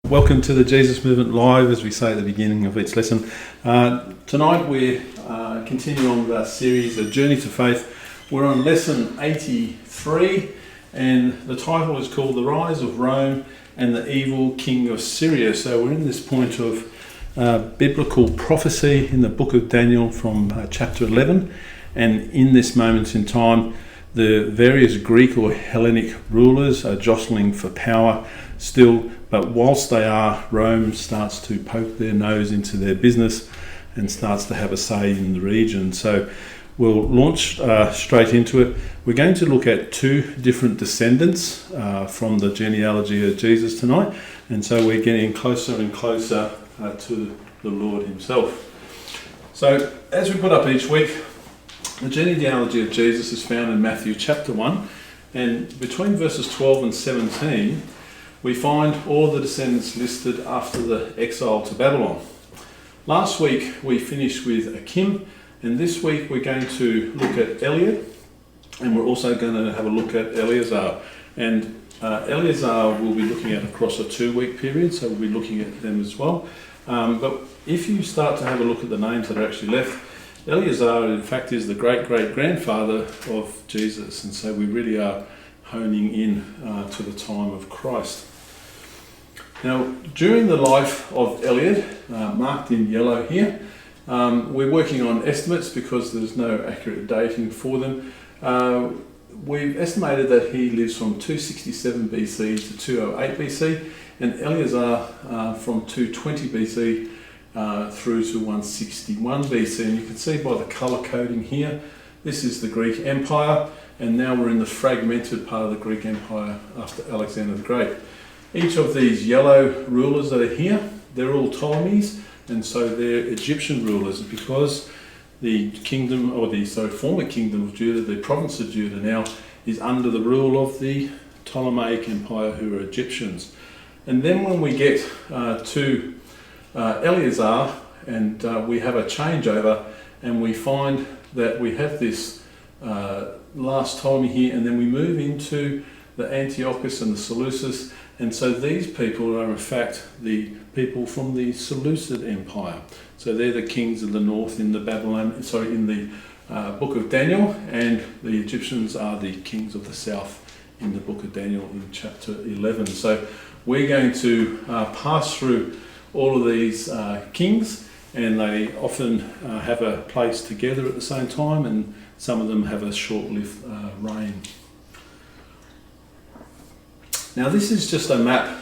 Welcome to the Jesus Movement Live, as we say at the beginning of each lesson. Tonight we're continuing on with our series, A Journey to Faith. We're on lesson 83, and the title is called The Rise of Rome and the Evil King of Syria. So we're in this point of biblical prophecy in the book of Daniel from chapter 11, and in this moment in time, the various Greek or Hellenic rulers are jostling for power still, but whilst they are, Rome starts to poke their nose into their business and starts to have a say in the region. So we'll launch straight into it. We're going to look at two different descendants from the genealogy of Jesus tonight, and so we're getting closer and closer to the Lord himself. So as we put up each week, the genealogy of Jesus is found in Matthew chapter 1, and between verses 12 and 17 we find all the descendants listed after the exile to Babylon. Last week we finished with Akim, and this week we're going to look at Eliud, and we're also going to have a look at Eleazor. And Eleazor we'll be looking at across a 2-week period, so we'll be looking at them as well. But if you start to have a look at the names that are actually left, Eleazor in fact is the great-great-grandfather of Jesus, and so we really are honing in to the time of Christ. Now, during the life of Eliud, marked in yellow here, we're working on estimates because there's no accurate dating for them. We've estimated that he lives from 267 BC to 208 BC, and Eleazar from 220 BC through to 161 BC. And you can see by the colour coding here, this is the Greek Empire, and now we're in the fragmented part of the Greek Empire after Alexander the Great. Each of these yellow rulers that are here, they're all Ptolemies, and so they're Egyptian rulers, because the kingdom, or the former kingdom of Judah, the province of Judah now, is under the rule of the Ptolemaic Empire, who are Egyptians. And then when we get to Eleazar, and we have a changeover, and we find that we have this last Ptolemy here, and then we move into the Antiochus and the Seleucids, and so these people are in fact the people from the Seleucid Empire. So they're the kings of the north in the book of Daniel, and the Egyptians are the kings of the south in the book of Daniel in chapter 11. So we're going to pass through all of these kings, and they often have a place together at the same time, and some of them have a short-lived reign. Now this is just a map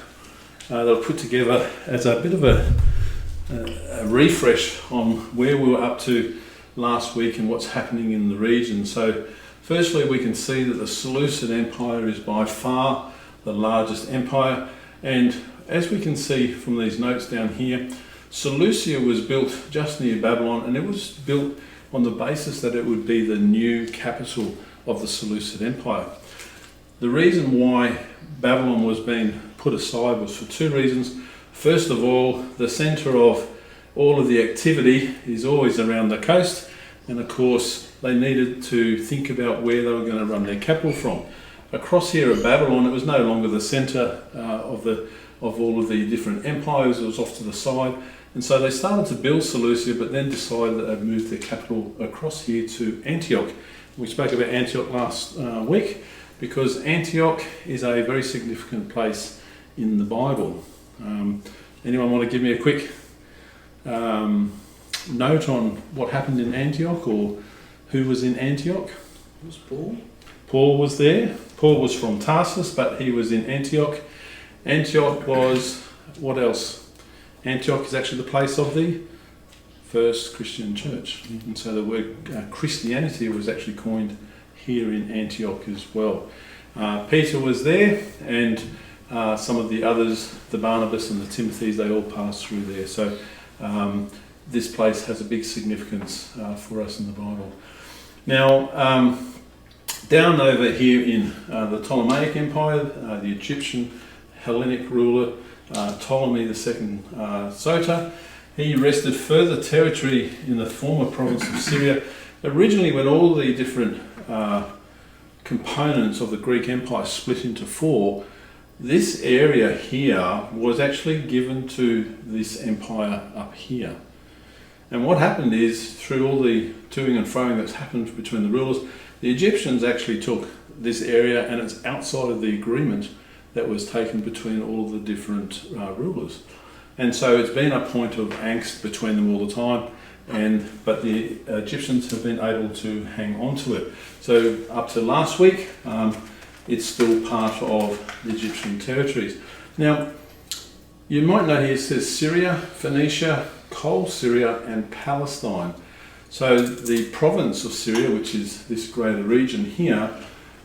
that I've put together as a bit of a refresh on where we were up to last week and what's happening in the region. So firstly, we can see that the Seleucid Empire is by far the largest empire, and as we can see from these notes down here, Seleucia was built just near Babylon, and it was built on the basis that it would be the new capital of the Seleucid Empire. The reason why Babylon was being put aside was for two reasons. First of all, the centre of all of the activity is always around the coast, and of course they needed to think about where they were going to run their capital from. Across here at Babylon, it was no longer the centre of all of the different empires. It was off to the side, and so they started to build Seleucia, but then decided that they'd move their capital across here to Antioch. We spoke about Antioch last week, because Antioch is a very significant place in the Bible. Anyone want to give me a quick note on what happened in Antioch, or who was in Antioch? It was Paul. Paul was there. Paul was from Tarsus, but he was in Antioch. Antioch was, what else? Antioch is actually the place of the first Christian church. And so the word Christianity was actually coined here in Antioch as well. Peter was there, and some of the others, the Barnabas and the Timothys, they all passed through there. So this place has a big significance for us in the Bible. Now, down over here in the Ptolemaic Empire, the Egyptian Hellenic ruler Ptolemy II Soter, he wrested further territory in the former province of Syria. Originally, when all the different components of the Greek Empire split into four, this area here was actually given to this empire up here. And what happened is, through all the toing and froing that's happened between the rulers, the Egyptians actually took this area, and it's outside of the agreement that was taken between all of the different rulers. And so it's been a point of angst between them all the time, but the Egyptians have been able to hang on to it. So up to last week, it's still part of the Egyptian territories. Now, you might know here it says Syria, Phoenicia, Coal Syria and Palestine. So the province of Syria, which is this greater region here,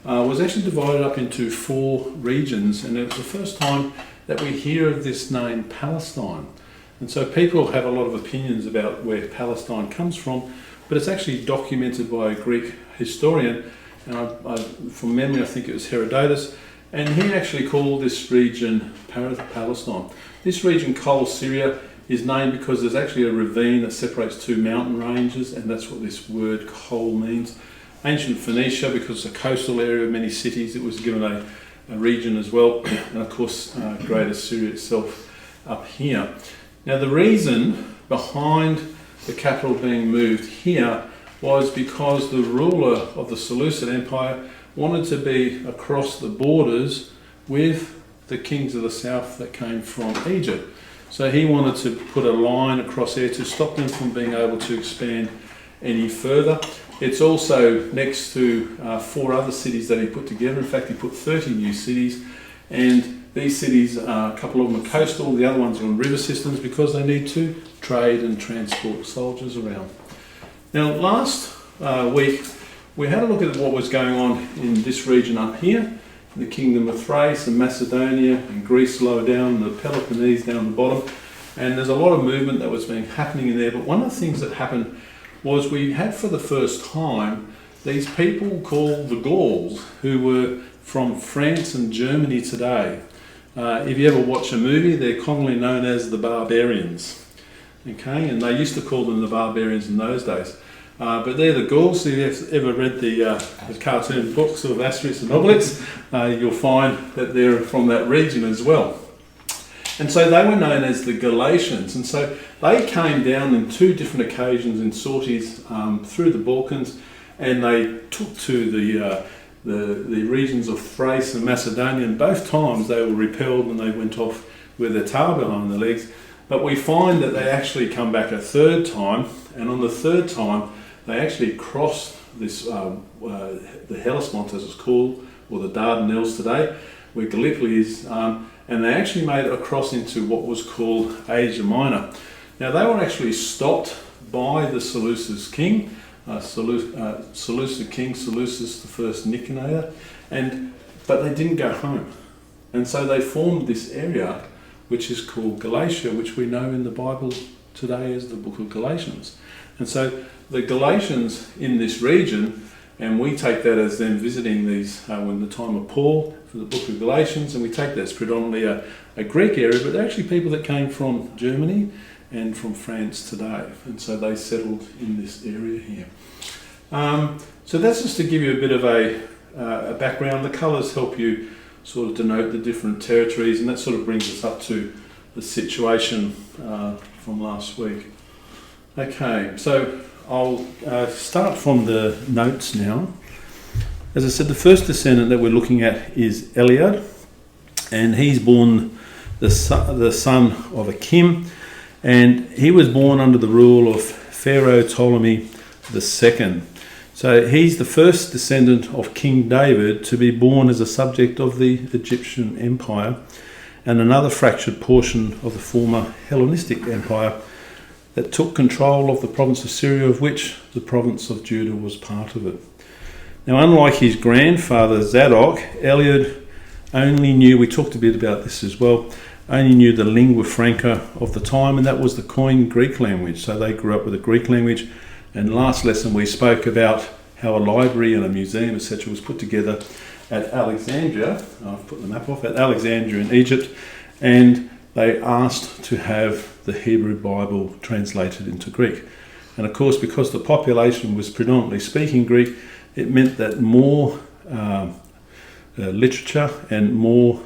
was actually divided up into 4 regions, and it was the first time that we hear of this name Palestine. And so people have a lot of opinions about where Palestine comes from, but it's actually documented by a Greek historian, and from memory I think it was Herodotus, and he actually called this region Palestine. This region, Coal Syria, is named because there's actually a ravine that separates 2 mountain ranges, and that's what this word coal means. Ancient Phoenicia, because it's a coastal area of many cities, it was given a region as well, and of course Greater Syria itself up here. Now the reason behind the capital being moved here was because the ruler of the Seleucid Empire wanted to be across the borders with the kings of the south that came from Egypt. So he wanted to put a line across there to stop them from being able to expand any further. It's also next to 4 other cities that he put together. In fact, he put 30 new cities, and these cities, a couple of them are coastal, the other ones are on river systems because they need to trade and transport soldiers around. Now, last week we had a look at what was going on in this region up here, the kingdom of Thrace and Macedonia and Greece lower down, the Peloponnese down the bottom, and there's a lot of movement that was happening in there. But one of the things that happened was we had for the first time these people called the Gauls, who were from France and Germany today. If you ever watch a movie, they're commonly known as the barbarians. Okay, and they used to call them the barbarians in those days. But they're the Gauls. If you've ever read the cartoon books of Asterix and Obelix, you'll find that they're from that region as well. And so they were known as the Galatians. And so they came down in 2 different occasions in sorties through the Balkans, and they took to the regions of Thrace and Macedonia, and both times they were repelled and they went off with their tail behind their legs. But we find that they actually come back a 3rd time, and on the 3rd time they actually crossed this, the Hellespont as it's called, or the Dardanelles today, where Gallipoli is, and they actually made it across into what was called Asia Minor. Now they were actually stopped by the Seleucid king, Seleucid king Seleucus I Nicanor, but they didn't go home. And so they formed this area which is called Galatia, which we know in the Bible today as the book of Galatians. And so the Galatians in this region, and we take that as them visiting these when the time of Paul for the book of Galatians, and we take that as predominantly a Greek area, but they're actually people that came from Germany and from France today, and so they settled in this area here. So that's just to give you a bit of a background. The colours help you sort of denote the different territories, and that sort of brings us up to the situation from last week. Okay, so I'll start from the notes now. As I said, the first descendant that we're looking at is Eliud, and he's born the son of Akim, and he was born under the rule of Pharaoh Ptolemy II. So he's the first descendant of King David to be born as a subject of the Egyptian Empire, and another fractured portion of the former Hellenistic Empire that took control of the province of Syria, of which the province of Judah was part of it. Now, unlike his grandfather Zadok, Eliud only knew, we talked a bit about this as well, only knew the lingua franca of the time, and that was the coined Greek language. So they grew up with a Greek language. And last lesson we spoke about how a library and a museum, etc., was put together at Alexandria. I've put the map off, at Alexandria in Egypt, and they asked to have the Hebrew Bible translated into Greek. And of course, because the population was predominantly speaking Greek, it meant that more literature, and more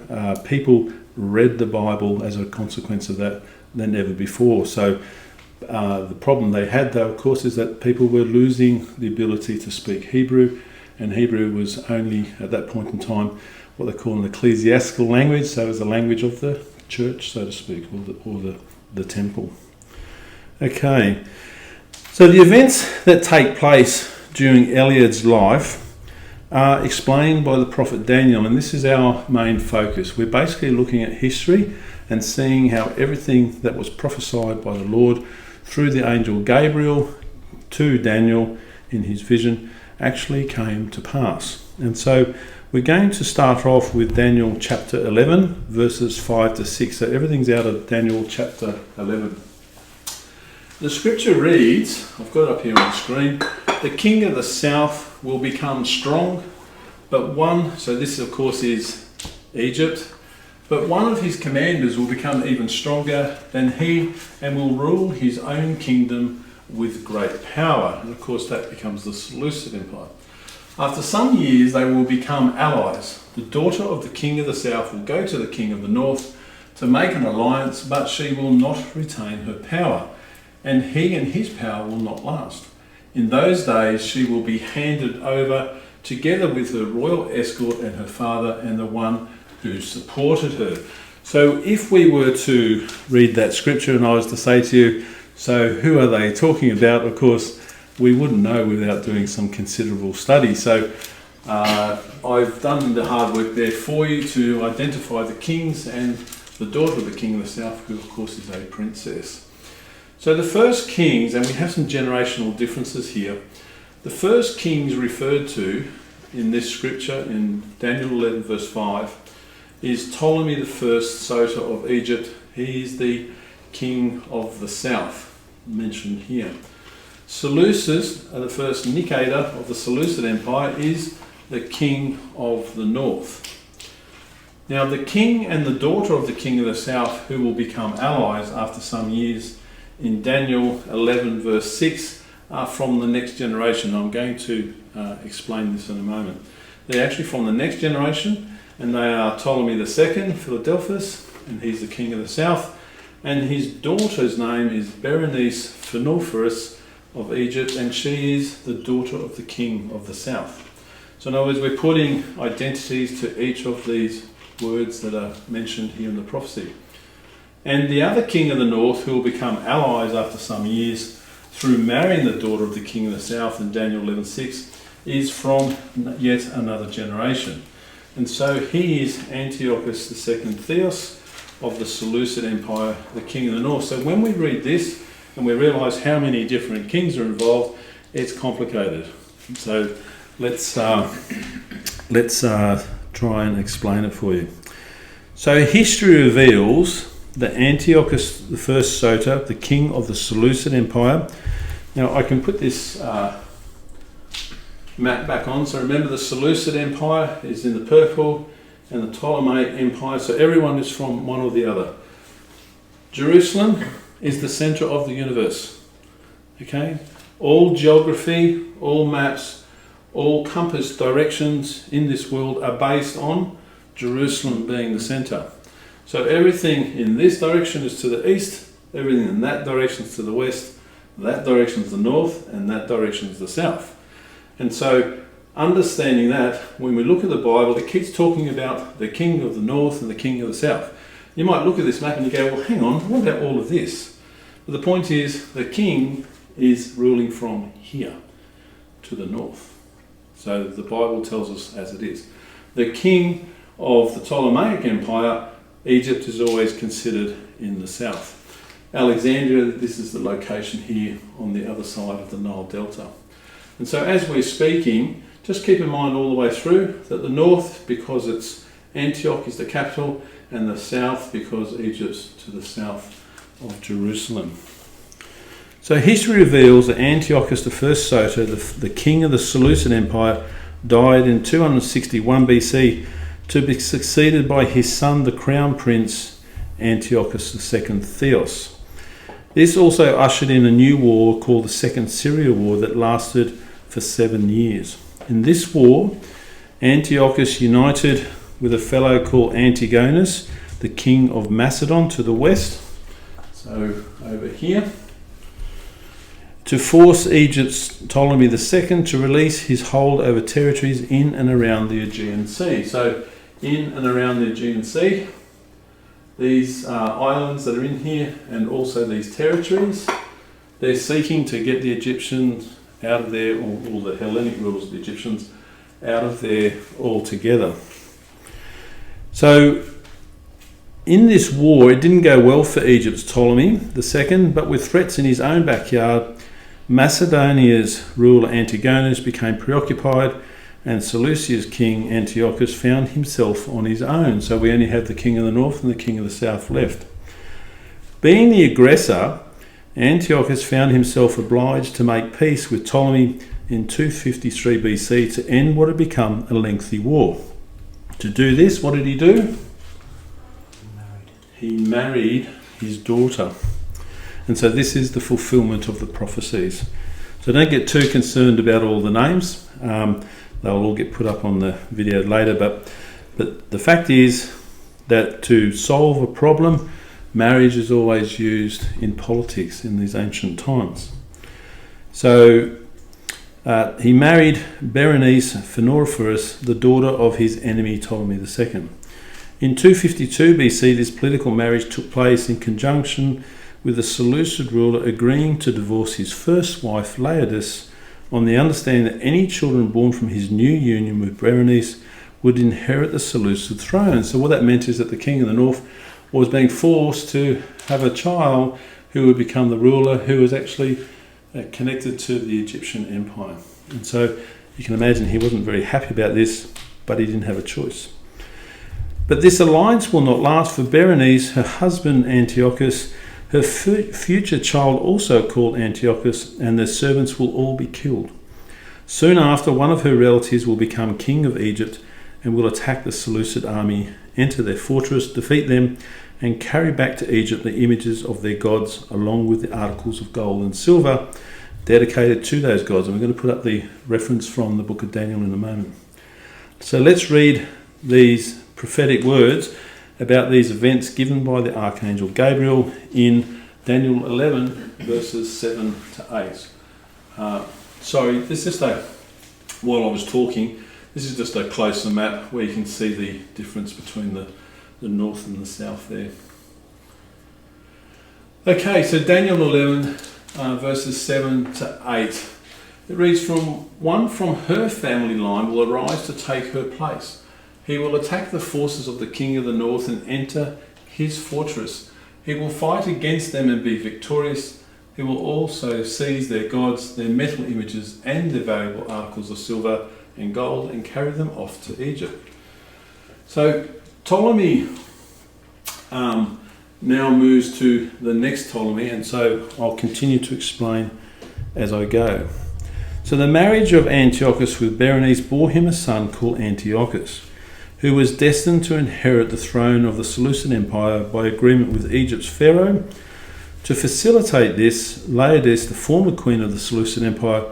people read the Bible as a consequence of that than ever before. So the problem they had, though, of course, is that people were losing the ability to speak Hebrew, and Hebrew was only, at that point in time, what they call an ecclesiastical language, so it was the language of the church, so to speak, or the temple. Okay, so the events that take place during Eliud's life are explained by the prophet Daniel, and this is our main focus. We're basically looking at history and seeing how everything that was prophesied by the Lord through the angel Gabriel to Daniel in his vision actually came to pass. And so we're going to start off with Daniel chapter 11, verses 5 to 6. So everything's out of Daniel chapter 11. The scripture reads, I've got it up here on the screen, the king of the south will become strong, but one, so this of course is Egypt, but one of his commanders will become even stronger than he and will rule his own kingdom with great power. And of course that becomes the Seleucid Empire. After some years they will become allies. The daughter of the king of the south will go to the king of the north to make an alliance, but she will not retain her power, and he and his power will not last. In those days she will be handed over together with her royal escort and her father and the one who supported her. So if we were to read that scripture and I was to say to you, so who are they talking about? Of course, we wouldn't know without doing some considerable study. So I've done the hard work there for you to identify the kings and the daughter of the king of the south, who of course is a princess. So the first kings, and we have some generational differences here, the first kings referred to in this scripture in Daniel 11 verse 5 is Ptolemy the first Soter of Egypt. He is the king of the south mentioned here. Seleucus, the first Nicator of the Seleucid Empire, is the king of the north. Now the king and the daughter of the king of the south, who will become allies after some years, in Daniel 11 verse 6, are from the next generation. I'm going to explain this in a moment. They're actually from the next generation, and they are Ptolemy II, Philadelphus, and he's the king of the south, and his daughter's name is Berenice Phanerophis of Egypt, and she is the daughter of the king of the south. So in other words, we're putting identities to each of these words that are mentioned here in the prophecy. And the other king of the north, who will become allies after some years through marrying the daughter of the king of the south in Daniel 11:6, is from yet another generation. And so he is Antiochus II Theos of the Seleucid Empire, the king of the north. So when we read this and we realise how many different kings are involved, it's complicated. So let's try and explain it for you. So history reveals that Antiochus I Soter, the king of the Seleucid Empire. Now I can put this map back on. So remember, the Seleucid Empire is in the purple and the Ptolemaic Empire. So everyone is from one or the other. Jerusalem is the centre of the universe. Okay? All geography, all maps, all compass directions in this world are based on Jerusalem being the centre. So everything in this direction is to the east, everything in that direction is to the west, that direction is the north, and that direction is the south. And so understanding that, when we look at the Bible, it keeps talking about the king of the north and the king of the south. You might look at this map and you go, well, hang on, what about all of this? But the point is, the king is ruling from here to the north. So the Bible tells us as it is. The king of the Ptolemaic Empire, Egypt, is always considered in the south. Alexandria, this is the location here on the other side of the Nile Delta. And so as we're speaking, just keep in mind all the way through that the north, because it's Antioch is the capital, and the south because Egypt's to the south of Jerusalem. So history reveals that Antiochus I Soter, the king of the Seleucid Empire, died in 261 BC to be succeeded by his son, the crown prince, Antiochus II Theos. This also ushered in a new war called the Second Syria War that lasted for 7 years. In this war, Antiochus united with a fellow called Antigonus, the king of Macedon, to the west, so over here, to force Egypt's Ptolemy II to release his hold over territories in and around the Aegean Sea. So in and around the Aegean Sea, these islands that are in here and also these territories, they're seeking to get the Egyptians out of there, or the Hellenic rulers of the Egyptians, out of there altogether. So in this war, it didn't go well for Egypt's Ptolemy II, but with threats in his own backyard, Macedonia's ruler Antigonus became preoccupied, and Seleucid's king Antiochus found himself on his own. So we only have the king of the north and the king of the south left. Being the aggressor, Antiochus found himself obliged to make peace with Ptolemy in 253 BC to end what had become a lengthy war. To do this, what did he do? He married his daughter. And so this is the fulfillment of the prophecies. So don't get too concerned about all the names. They'll all get put up on the video later. But the fact is that to solve a problem, marriage is always used in politics in these ancient times. So he married Berenice Phanerophorus, the daughter of his enemy Ptolemy II. In 252 BC, this political marriage took place in conjunction with the Seleucid ruler agreeing to divorce his first wife, Eliud, on the understanding that any children born from his new union with Berenice would inherit the Seleucid throne. So what that meant is that the king of the north was being forced to have a child who would become the ruler, who was actually connected to the Egyptian Empire. And so you can imagine he wasn't very happy about this, but he didn't have a choice. But this alliance will not last, for Berenice, her husband Antiochus, her future child also called Antiochus, and their servants will all be killed. Soon after, one of her relatives will become king of Egypt and will attack the Seleucid army, enter their fortress, defeat them, and carry back to Egypt the images of their gods, along with the articles of gold and silver dedicated to those gods. And we're going to put up the reference from the book of Daniel in a moment. So let's read these prophetic words about these events given by the archangel Gabriel in Daniel 11 verses 7 to 8. Sorry, this is just while I was talking, this is just a closer map where you can see the difference between the north and the south there. Okay, so Daniel 11 verses 7 to 8. It reads, one from her family line will arise to take her place. He will attack the forces of the king of the north and enter his fortress. He will fight against them and be victorious. He will also seize their gods, their metal images, and their valuable articles of silver and gold, and carry them off to Egypt. So Ptolemy now moves to the next Ptolemy, and so I'll continue to explain as I go. So the marriage of Antiochus with Berenice bore him a son called Antiochus, who was destined to inherit the throne of the Seleucid Empire by agreement with Egypt's pharaoh. To facilitate this, Eliud, the former queen of the Seleucid Empire,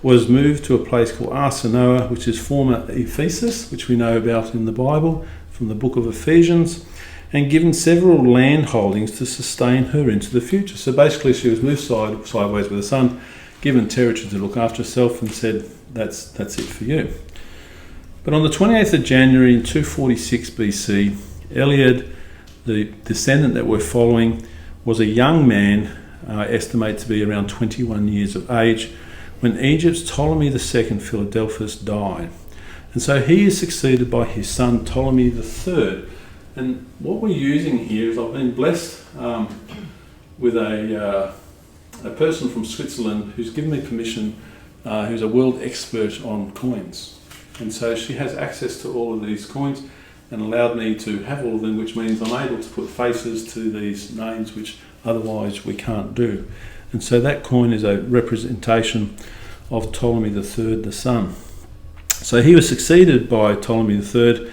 was moved to a place called Arsinoe, which is former Ephesus, which we know about in the Bible from the book of Ephesians, and given several land holdings to sustain her into the future. So basically she was moved sideways with a son, given territory to look after herself, and said, that's it for you. But on the 28th of January in 246 BC, Eliud, the descendant that we're following, was a young man, estimated to be around 21 years of age, when Egypt's Ptolemy II Philadelphus died. And so he is succeeded by his son Ptolemy III. And what we're using here is I've been blessed with a person from Switzerland who's given me permission, who's a world expert on coins. And so she has access to all of these coins and allowed me to have all of them, which means I'm able to put faces to these names which otherwise we can't do. And so that coin is a representation of Ptolemy III, the son. So he was succeeded by Ptolemy III,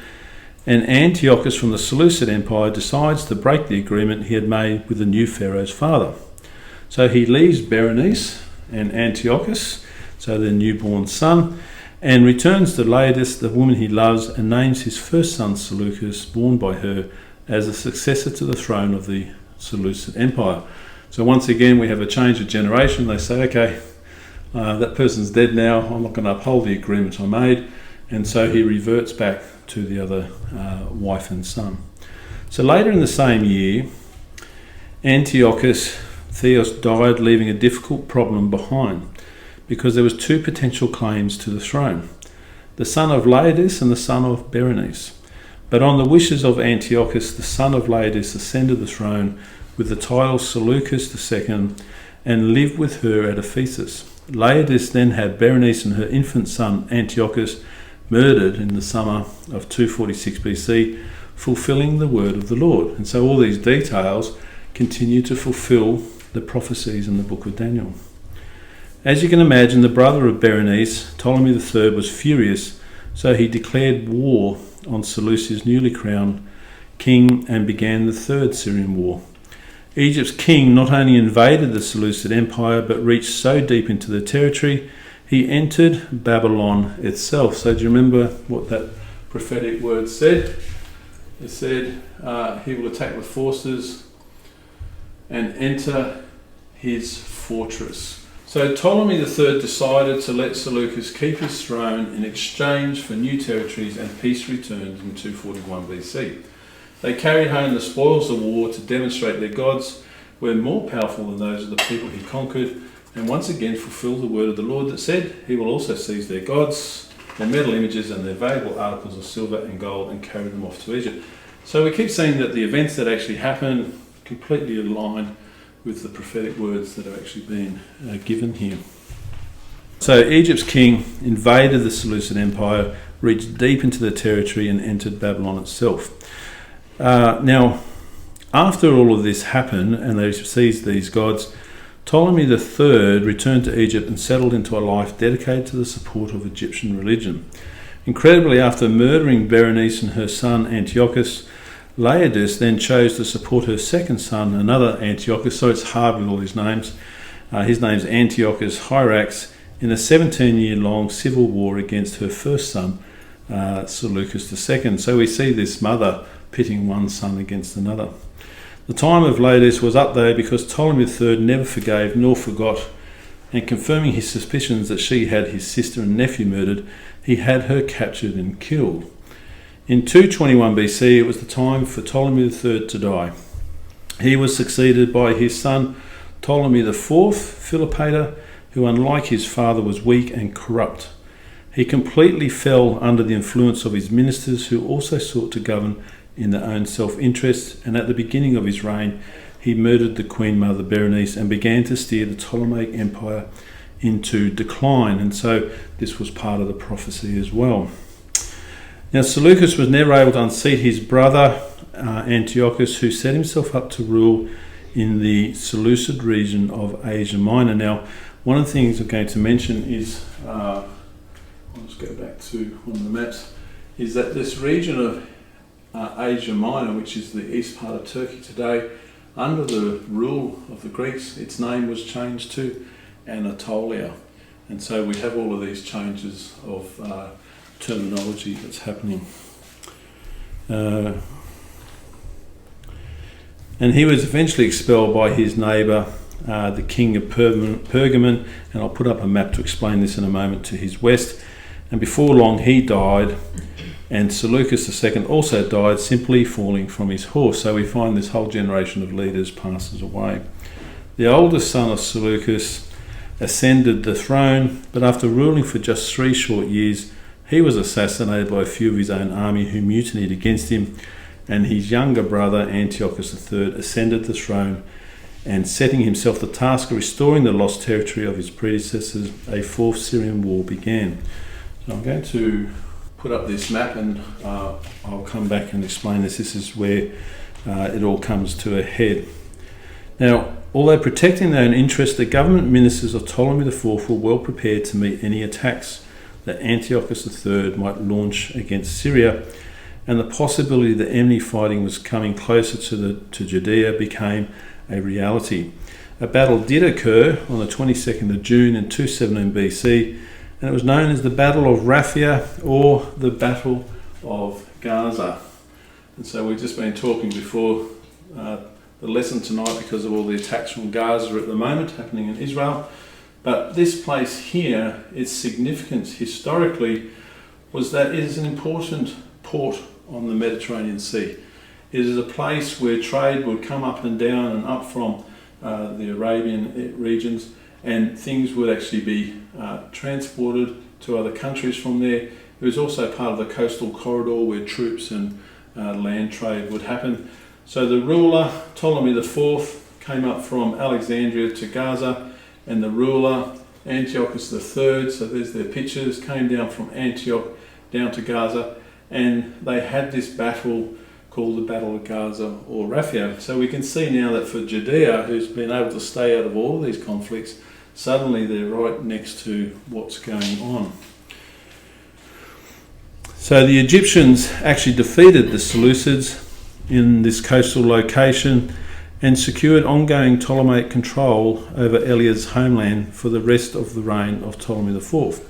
and Antiochus from the Seleucid Empire decides to break the agreement he had made with the new pharaoh's father. So he leaves Berenice and Antiochus, so their newborn son, and returns to Laodice, the woman he loves, and names his first son Seleucus, born by her, as a successor to the throne of the Seleucid Empire. So once again we have a change of generation. They say, okay, that person's dead now, I'm not going to uphold the agreement I made, and so he reverts back to the other wife and son. So later in the same year, Antiochus IV died, leaving a difficult problem behind, because there was two potential claims to the throne, the son of Laodice and the son of Berenice. But on the wishes of Antiochus, the son of Laodice ascended the throne with the title Seleucus II and lived with her at Ephesus. Laodice then had Berenice and her infant son Antiochus murdered in the summer of 246 BC, fulfilling the word of the Lord. And so all these details continue to fulfill the prophecies in the book of Daniel. As you can imagine, the brother of Berenice, Ptolemy III, was furious, so he declared war on Seleucus' newly crowned king and began the Third Syrian War. Egypt's king not only invaded the Seleucid Empire, but reached so deep into the territory, he entered Babylon itself. So do you remember what that prophetic word said? It said he will attack with forces and enter his fortress. So Ptolemy III decided to let Seleucus keep his throne in exchange for new territories and peace returns in 241 BC. They carried home the spoils of war to demonstrate their gods were more powerful than those of the people he conquered, and once again fulfilled the word of the Lord that said he will also seize their gods, their metal images and their valuable articles of silver and gold, and carry them off to Egypt. So we keep seeing that the events that actually happen completely align with the prophetic words that have actually been given here. So Egypt's king invaded the Seleucid Empire, reached deep into the territory and entered Babylon itself. Now, after all of this happened and they seized these gods, Ptolemy III returned to Egypt and settled into a life dedicated to the support of Egyptian religion. Incredibly, after murdering Berenice and her son Antiochus, Laodice then chose to support her second son, another Antiochus, so it's hard with all these names. His name's Antiochus Hyrax, in a 17-year-long civil war against her first son, Seleucus II. So we see this mother pitting one son against another. The time of Laodice was up there because Ptolemy III never forgave nor forgot, and confirming his suspicions that she had his sister and nephew murdered, he had her captured and killed. In 221 BC, it was the time for Ptolemy III to die. He was succeeded by his son Ptolemy IV, Philopator, who unlike his father was weak and corrupt. He completely fell under the influence of his ministers, who also sought to govern in their own self-interest, and at the beginning of his reign he murdered the Queen Mother Berenice and began to steer the Ptolemaic Empire into decline, and so this was part of the prophecy as well. Now Seleucus was never able to unseat his brother Antiochus, who set himself up to rule in the Seleucid region of Asia Minor. Now one of the things I'm going to mention is, I'll just go back to one of the maps, is that this region of Asia Minor, which is the east part of Turkey today, under the rule of the Greeks, its name was changed to Anatolia. And so we have all of these changes of terminology that's happening. And he was eventually expelled by his neighbour, the king of Pergamon, and I'll put up a map to explain this in a moment, to his west. And before long he died, and Seleucus II also died, simply falling from his horse. So we find this whole generation of leaders passes away. The oldest son of Seleucus ascended the throne, but after ruling for just 3 short years, he was assassinated by a few of his own army who mutinied against him, and his younger brother Antiochus III ascended the throne, and setting himself the task of restoring the lost territory of his predecessors, a 4th Syrian war began. So I'm going to put up this map, and I'll come back and explain this. This is where it all comes to a head. Now, although protecting their own interests, the government ministers of Ptolemy IV were well prepared to meet any attacks that Antiochus III might launch against Syria, and the possibility that enemy fighting was coming closer to Judea became a reality. A battle did occur on the 22nd of June in 217 BC, and it was known as the Battle of Raphia or the Battle of Gaza. And so we've just been talking before the lesson tonight because of all the attacks from Gaza at the moment happening in Israel. But this place here, its significance historically was that it is an important port on the Mediterranean Sea. It is a place where trade would come up and down and up from the Arabian regions, and things would actually be transported to other countries from there. It was also part of the coastal corridor where troops and land trade would happen. So the ruler, Ptolemy IV, came up from Alexandria to Gaza, and the ruler, Antiochus III, so there's their pictures, came down from Antioch down to Gaza, and they had this battle called the Battle of Gaza or Raphia. So we can see now that for Judea, who's been able to stay out of all of these conflicts, suddenly they're right next to what's going on. So the Egyptians actually defeated the Seleucids in this coastal location and secured ongoing Ptolemaic control over Eliud's homeland for the rest of the reign of Ptolemy IV.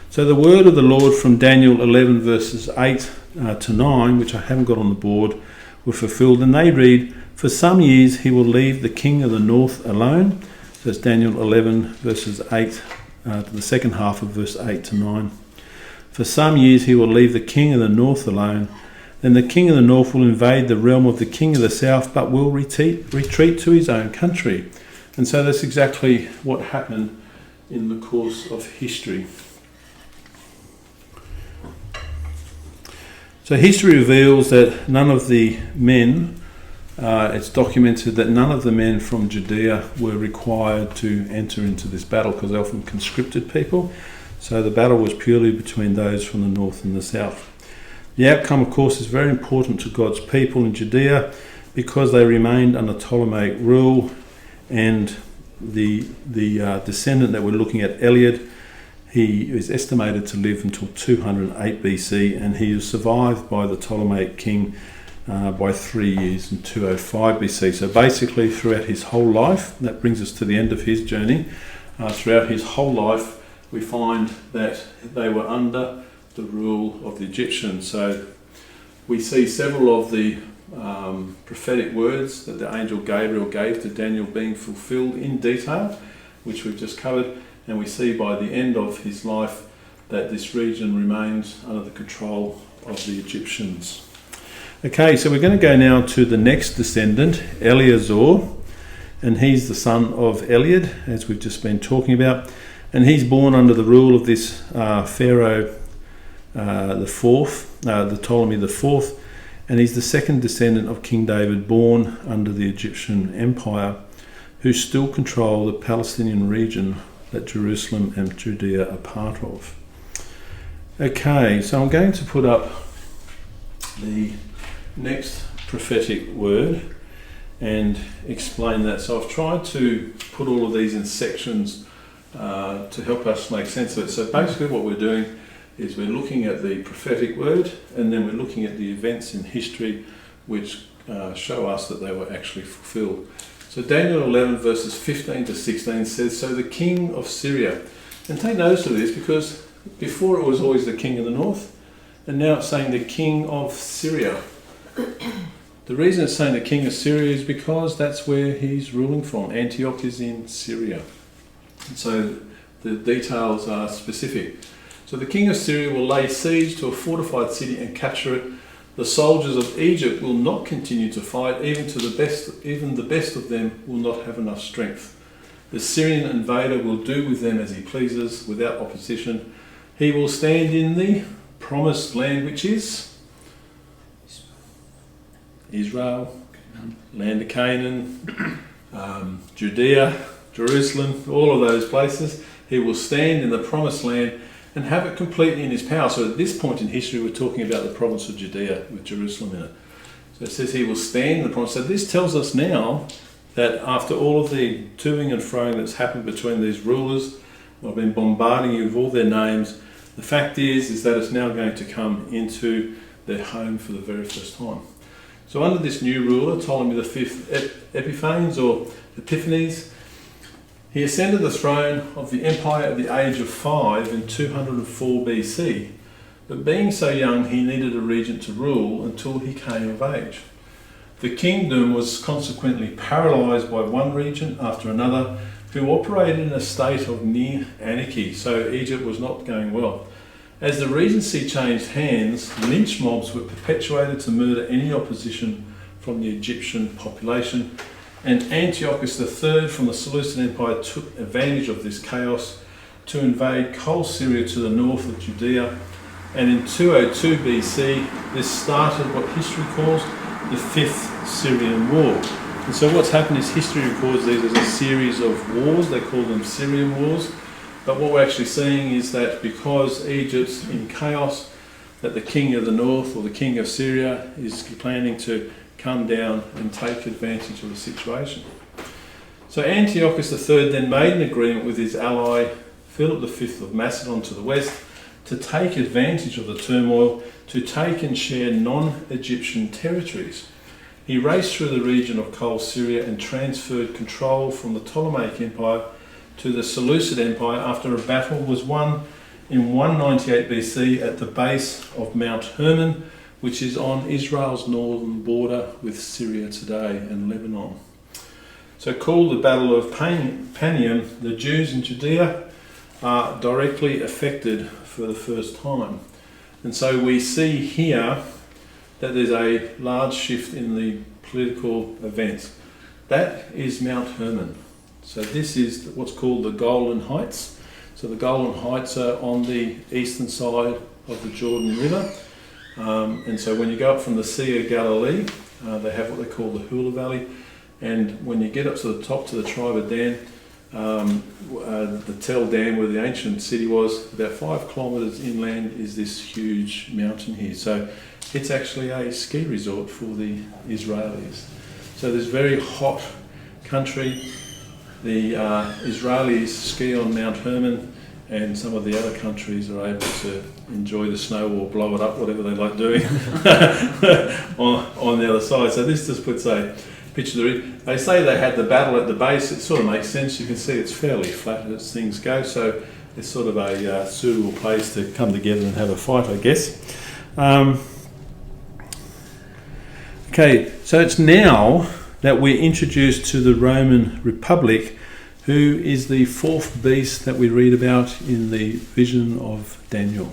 So the word of the Lord from Daniel 11 verses 8 to 9, which I haven't got on the board, were fulfilled, and they read, "For some years he will leave the king of the north alone." So it's Daniel 11 verses 8 to the second half of verse 8 to 9. "For some years he will leave the king of the north alone. Then the king of the north will invade the realm of the king of the south, but will retreat to his own country." And so that's exactly what happened in the course of history. So history reveals that none of the men, it's documented that none of the men from Judea were required to enter into this battle because they often conscripted people. So the battle was purely between those from the north and the south. The outcome, of course, is very important to God's people in Judea because they remained under Ptolemaic rule, and the descendant that we're looking at, Eliud, he is estimated to live until 208 BC, and he was survived by the Ptolemaic king by 3 years in 205 BC. So basically throughout his whole life, that brings us to the end of his journey, throughout his whole life we find that they were under the rule of the Egyptians. So we see several of the prophetic words that the angel Gabriel gave to Daniel being fulfilled in detail, which we've just covered, and we see by the end of his life that this region remains under the control of the Egyptians. Okay, so we're going to go now to the next descendant, Eleazor, and he's the son of Eliud, as we've just been talking about, and he's born under the rule of this Pharaoh the Ptolemy IV, and he's the second descendant of King David, born under the Egyptian Empire, who still control the Palestinian region that Jerusalem and Judea are part of. Okay, so I'm going to put up the next prophetic word and explain that. So I've tried to put all of these in sections to help us make sense of it. So basically what we're doing is we're looking at the prophetic word, and then we're looking at the events in history which show us that they were actually fulfilled. So Daniel 11 verses 15 to 16 says, "So the king of Syria," and take notice of this because before it was always the king of the north, and now it's saying the king of Syria. The reason it's saying the king of Syria is because that's where he's ruling from. Antioch is in Syria. And so the details are specific. "So the king of Syria will lay siege to a fortified city and capture it. The soldiers of Egypt will not continue to fight, even the best of them will not have enough strength. The Syrian invader will do with them as he pleases, without opposition. He will stand in the promised land, which is Israel, land of Canaan, Judea, Jerusalem, all of those places. He will stand in the promised land and have it completely in his power." So at this point in history, we're talking about the province of Judea with Jerusalem in it. So it says he will stand in the province. So this tells us now that after all of the toing and froing that's happened between these rulers, I've been bombarding you with all their names, the fact is that it's now going to come into their home for the very first time. So under this new ruler, Ptolemy V Epiphanes or Epiphanes, He ascended the throne of the empire at the age of 5 in 204 BC, but being so young he needed a regent to rule until he came of age. The kingdom was consequently paralysed by one regent after another who operated in a state of near anarchy, so Egypt was not going well. As the regency changed hands, lynch mobs were perpetuated to murder any opposition from the Egyptian population, and Antiochus III from the Seleucid Empire took advantage of this chaos to invade Syria to the north of Judea, and in 202 BC this started what history calls the Fifth Syrian War. And so what's happened is history records these as a series of wars. They call them Syrian wars. But what we're actually seeing is that because Egypt's in chaos, that the king of the north, or the king of Syria, is planning to come down and take advantage of the situation. So Antiochus III then made an agreement with his ally Philip V of Macedon to the west to take advantage of the turmoil, to take and share non-Egyptian territories. He raced through the region of Syria and transferred control from the Ptolemaic Empire to the Seleucid Empire after a battle was won in 198 BC at the base of Mount Hermon, which is on Israel's northern border with Syria today and Lebanon. So called the Battle of Panium, the Jews in Judea are directly affected for the first time. And so we see here that there's a large shift in the political events. That is Mount Hermon. So this is what's called the Golan Heights. So the Golan Heights are on the eastern side of the Jordan River. And so when you go up from the Sea of Galilee, they have what they call the Hula Valley. And when you get up to the top to the tribe of Dan, the Tel Dan, where the ancient city was, about 5 kilometres inland is this huge mountain here. So it's actually a ski resort for the Israelis. So there's very hot country. The Israelis ski on Mount Hermon, and some of the other countries are able to enjoy the snow or blow it up, whatever they like doing, on the other side. So this just puts a picture. They say they had the battle at the base. It sort of makes sense. You can see it's fairly flat as things go, so it's sort of a suitable place to come together and have a fight, I guess. Okay, so it's now that we're introduced to the Roman Republic, who is the fourth beast that we read about in the vision of Daniel.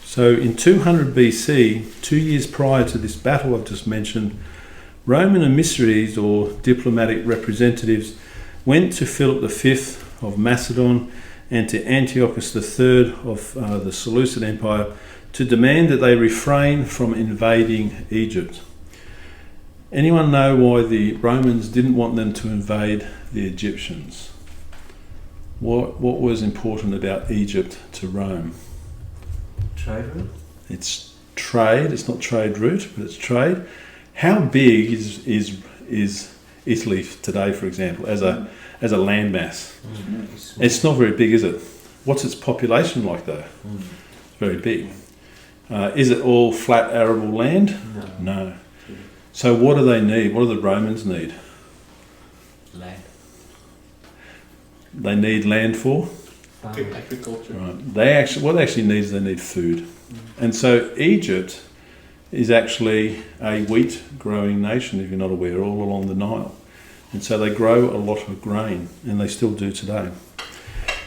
So in 200 BC, 2 years prior to this battle I've just mentioned, Roman emissaries or diplomatic representatives went to Philip V of Macedon and to Antiochus III of the Seleucid Empire to demand that they refrain from invading Egypt. Anyone know why the Romans didn't want them to invade the Egyptians? What was important about Egypt to Rome? Trade route? It's trade. It's not trade route, but it's trade. How big is Italy today, for example, as a landmass? It's not very big, is it? What's its population like, though? It's very big. Is it all flat arable land? No. So what do they need? What do the Romans need? Land. They need land for? Agriculture. Right. What they actually need is they need food. And so Egypt is actually a wheat growing nation, if you're not aware, all along the Nile. And so they grow a lot of grain, and they still do today.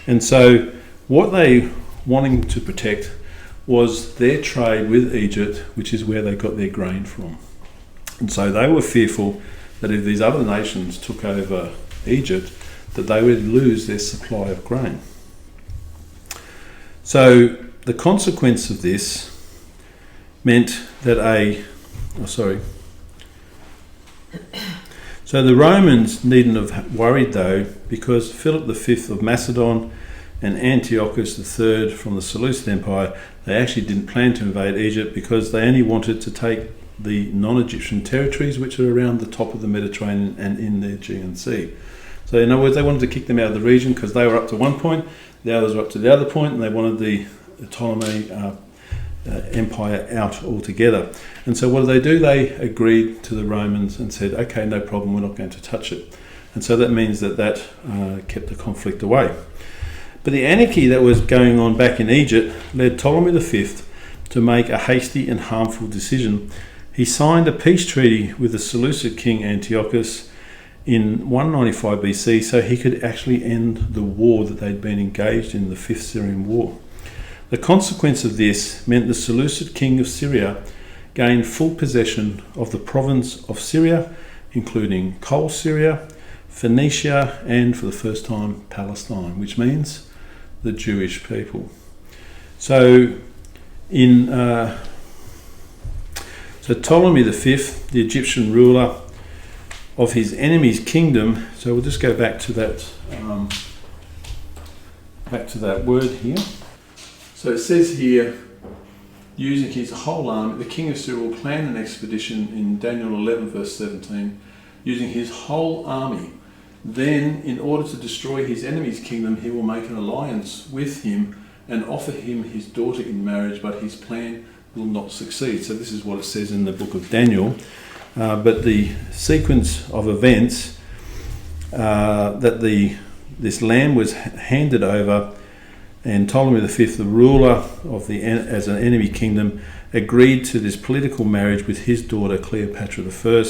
And so what they wanting to protect was their trade with Egypt, which is where they got their grain from. And so they were fearful that if these other nations took over Egypt, that they would lose their supply of grain. So the consequence of this meant that So the Romans needn't have worried, though, because Philip V of Macedon and Antiochus III from the Seleucid Empire, they actually didn't plan to invade Egypt because they only wanted to take the non-Egyptian territories which are around the top of the Mediterranean and in the Aegean Sea. So in other words, they wanted to kick them out of the region because they were up to one point, the others were up to the other point, and they wanted the Ptolemaic Empire out altogether. And so what did? They agreed to the Romans and said, okay, no problem, we're not going to touch it. And so that means that kept the conflict away. But the anarchy that was going on back in Egypt led Ptolemy V to make a hasty and harmful decision. He signed a peace treaty with the Seleucid king Antiochus in 195 BC so he could actually end the war that they'd been engaged in, the Fifth Syrian War. The consequence of this meant the Seleucid king of Syria gained full possession of the province of Syria, including Coal Syria, Phoenicia, and for the first time Palestine, which means the Jewish people. So Ptolemy V, the Egyptian ruler of his enemy's kingdom. So we'll just go back to that word here. So it says here, using his whole army, the king of Syria will plan an expedition in Daniel 11 verse 17, using his whole army. Then, in order to destroy his enemy's kingdom, he will make an alliance with him and offer him his daughter in marriage, but his plan will not succeed. So this is what it says in the book of Daniel. But the sequence of events this land was handed over, and Ptolemy V, the ruler of as an enemy kingdom, agreed to this political marriage with his daughter Cleopatra I,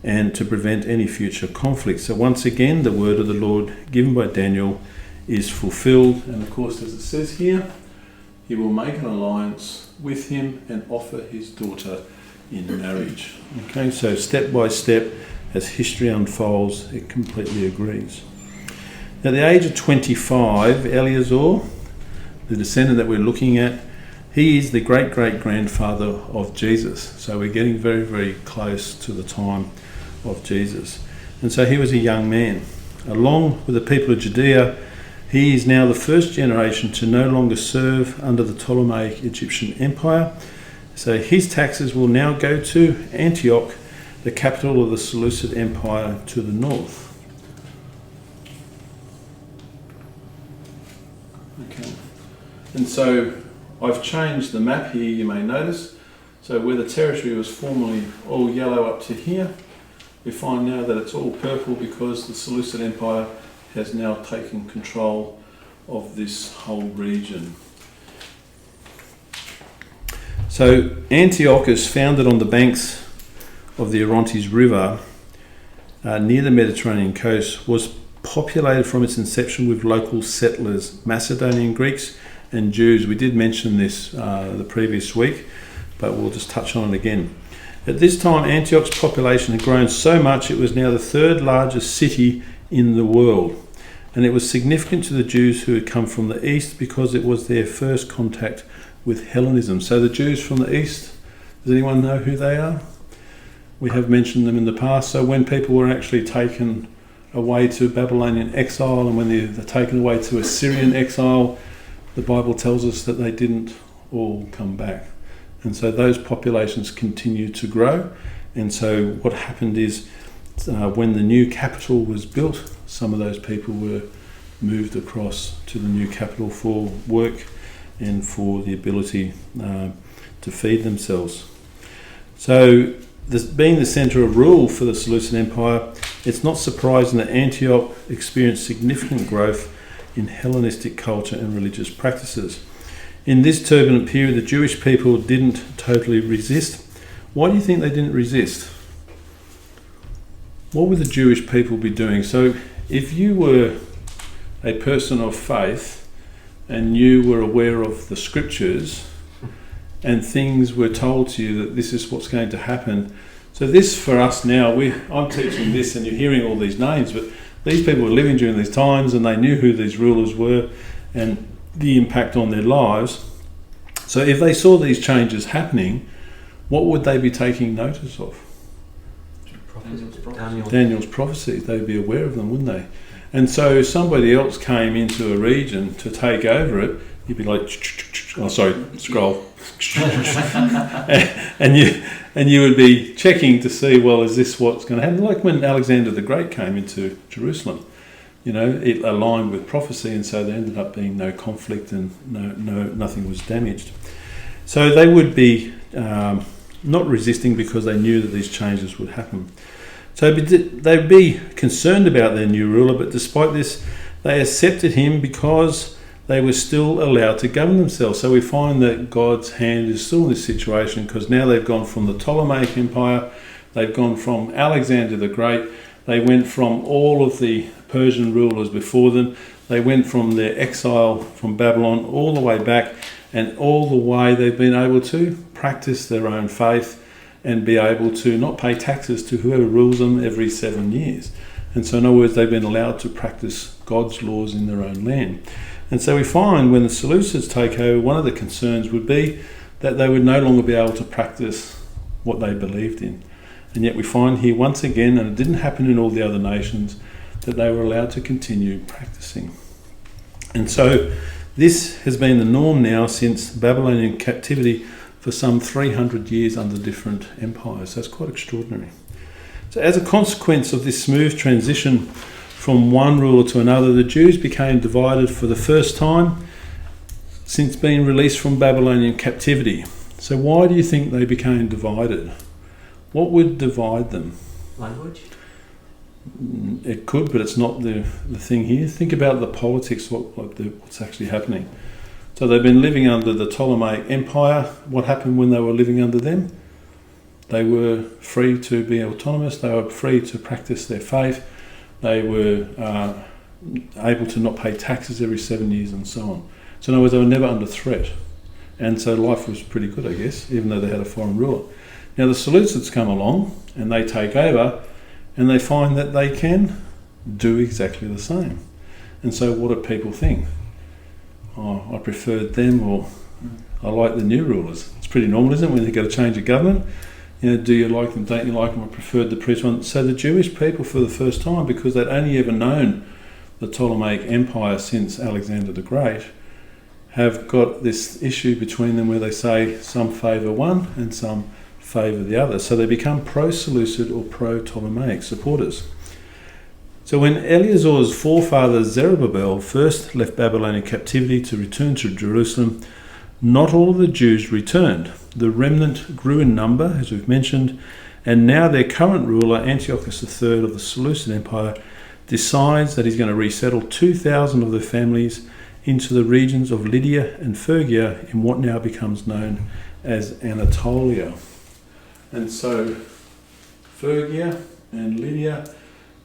and to prevent any future conflict. So once again, the word of the Lord given by Daniel is fulfilled, and of course, as it says here, he will make an alliance with him and offer his daughter in marriage. Okay, so step by step, as history unfolds, it completely agrees. At the age of 25, Eleazor, the descendant that we're looking at, he is the great-great-grandfather of Jesus. So we're getting very, very close to the time of Jesus. And so he was a young man. Along with the people of Judea, he is now the first generation to no longer serve under the Ptolemaic Egyptian Empire. So his taxes will now go to Antioch, the capital of the Seleucid Empire to the north. Okay. And so I've changed the map here, you may notice. So where the territory was formerly all yellow up to here, we find now that it's all purple because the Seleucid Empire has now taken control of this whole region. So Antiochus, founded on the banks of the Orontes River near the Mediterranean coast, was populated from its inception with local settlers, Macedonian Greeks and Jews. We did mention this the previous week, but we'll just touch on it again. At this time, Antioch's population had grown so much it was now the third largest city in the world. And it was significant to the Jews who had come from the east because it was their first contact with Hellenism. So the Jews from the east, does anyone know who they are? We have mentioned them in the past. So when people were actually taken away to Babylonian exile and when they're taken away to Assyrian exile, the Bible tells us that they didn't all come back. And so those populations continue to grow. And so what happened is when the new capital was built, some of those people were moved across to the new capital for work and for the ability to feed themselves. So this being the centre of rule for the Seleucid Empire, it's not surprising that Antioch experienced significant growth in Hellenistic culture and religious practices. In this turbulent period, the Jewish people didn't totally resist. Why do you think they didn't resist? What would the Jewish people be doing? So if you were a person of faith and you were aware of the scriptures and things were told to you that this is what's going to happen. So this for us now, I'm teaching this and you're hearing all these names, but these people were living during these times and they knew who these rulers were and the impact on their lives. So if they saw these changes happening, what would they be taking notice of? Daniel's prophecy. They'd be aware of them, wouldn't they? And so if somebody else came into a region to take over it, you'd be like, scroll. and you would be checking to see, well, is this what's going to happen? Like when Alexander the Great came into Jerusalem, it aligned with prophecy, and so there ended up being no conflict and nothing was damaged. So they would be not resisting because they knew that these changes would happen. So they'd be concerned about their new ruler, but despite this, they accepted him because they were still allowed to govern themselves. So we find that God's hand is still in this situation, because now they've gone from the Ptolemaic Empire, they've gone from Alexander the Great, they went from all of the Persian rulers before them, they went from their exile from Babylon all the way back, and all the way they've been able to practice their own faith and be able to not pay taxes to whoever rules them every 7 years. And so in other words, they've been allowed to practice God's laws in their own land. And so we find when the Seleucids take over, one of the concerns would be that they would no longer be able to practice what they believed in. And yet we find here once again, and it didn't happen in all the other nations, that they were allowed to continue practicing. And so this has been the norm now since Babylonian captivity for some 300 years under different empires. So it's quite extraordinary. So as a consequence of this smooth transition from one ruler to another, the Jews became divided for the first time since being released from Babylonian captivity. So why do you think they became divided? What would divide them? Language? It could, but it's not the thing here. Think about the politics, what's actually happening. So they've been living under the Ptolemaic Empire. What happened when they were living under them? They were free to be autonomous. They were free to practice their faith. They were able to not pay taxes every 7 years and so on. So in other words, they were never under threat. And so life was pretty good, I guess, even though they had a foreign ruler. Now the Seleucids come along and they take over and they find that they can do exactly the same. And so what do people think? Oh, I preferred them, or I like the new rulers. It's pretty normal, isn't it, when you've got to change a government? You know, do you like them, don't you like them? I preferred the previous one. So the Jewish people, for the first time, because they'd only ever known the Ptolemaic Empire since Alexander the Great, have got this issue between them where they say some favour one and some favour the other. So they become pro-Seleucid or pro-Ptolemaic supporters. So when Eleazor's forefather Zerubbabel first left Babylonian captivity to return to Jerusalem, not all of the Jews returned. The remnant grew in number, as we've mentioned, and now their current ruler, Antiochus III of the Seleucid Empire, decides that he's going to resettle 2,000 of their families into the regions of Lydia and Phrygia in what now becomes known as Anatolia. And so Phrygia and Lydia,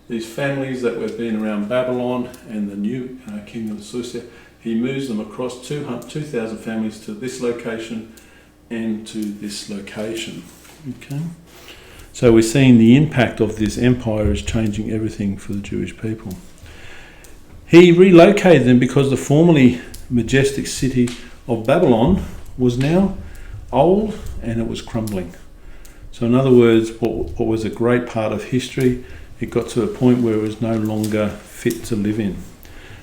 these families that have been around Babylon and the new kingdom of Seleucia, he moves them across 2,000 families to this location and to this location. Okay, so we're seeing the impact of this empire is changing everything for the Jewish people. He relocated them because the formerly majestic city of Babylon was now old and it was crumbling. So in other words, what was a great part of history, it got to a point where it was no longer fit to live in.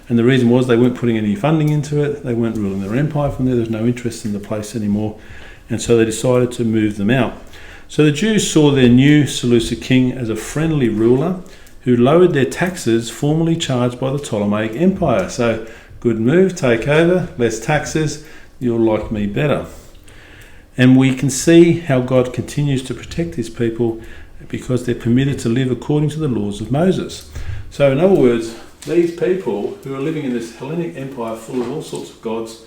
And the reason was they weren't putting any funding into it, they weren't ruling their empire from there, there was no interest in the place anymore, and so they decided to move them out. So the Jews saw their new Seleucid king as a friendly ruler who lowered their taxes formerly charged by the Ptolemaic Empire. So, good move, take over, less taxes, you'll like me better. And we can see how God continues to protect his people because they're permitted to live according to the laws of Moses. So in other words, these people who are living in this Hellenic empire full of all sorts of gods,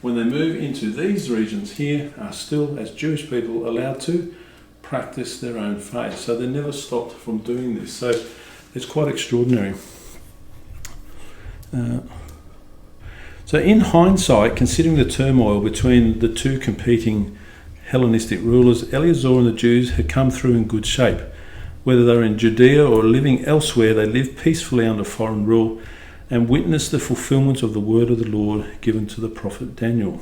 when they move into these regions here, are still, as Jewish people, allowed to practice their own faith. So they're never stopped from doing this. So it's quite extraordinary. So in hindsight, considering the turmoil between the two competing Hellenistic rulers, Eleazor and the Jews had come through in good shape. Whether they were in Judea or living elsewhere, they lived peacefully under foreign rule and witnessed the fulfilment of the word of the Lord given to the prophet Daniel.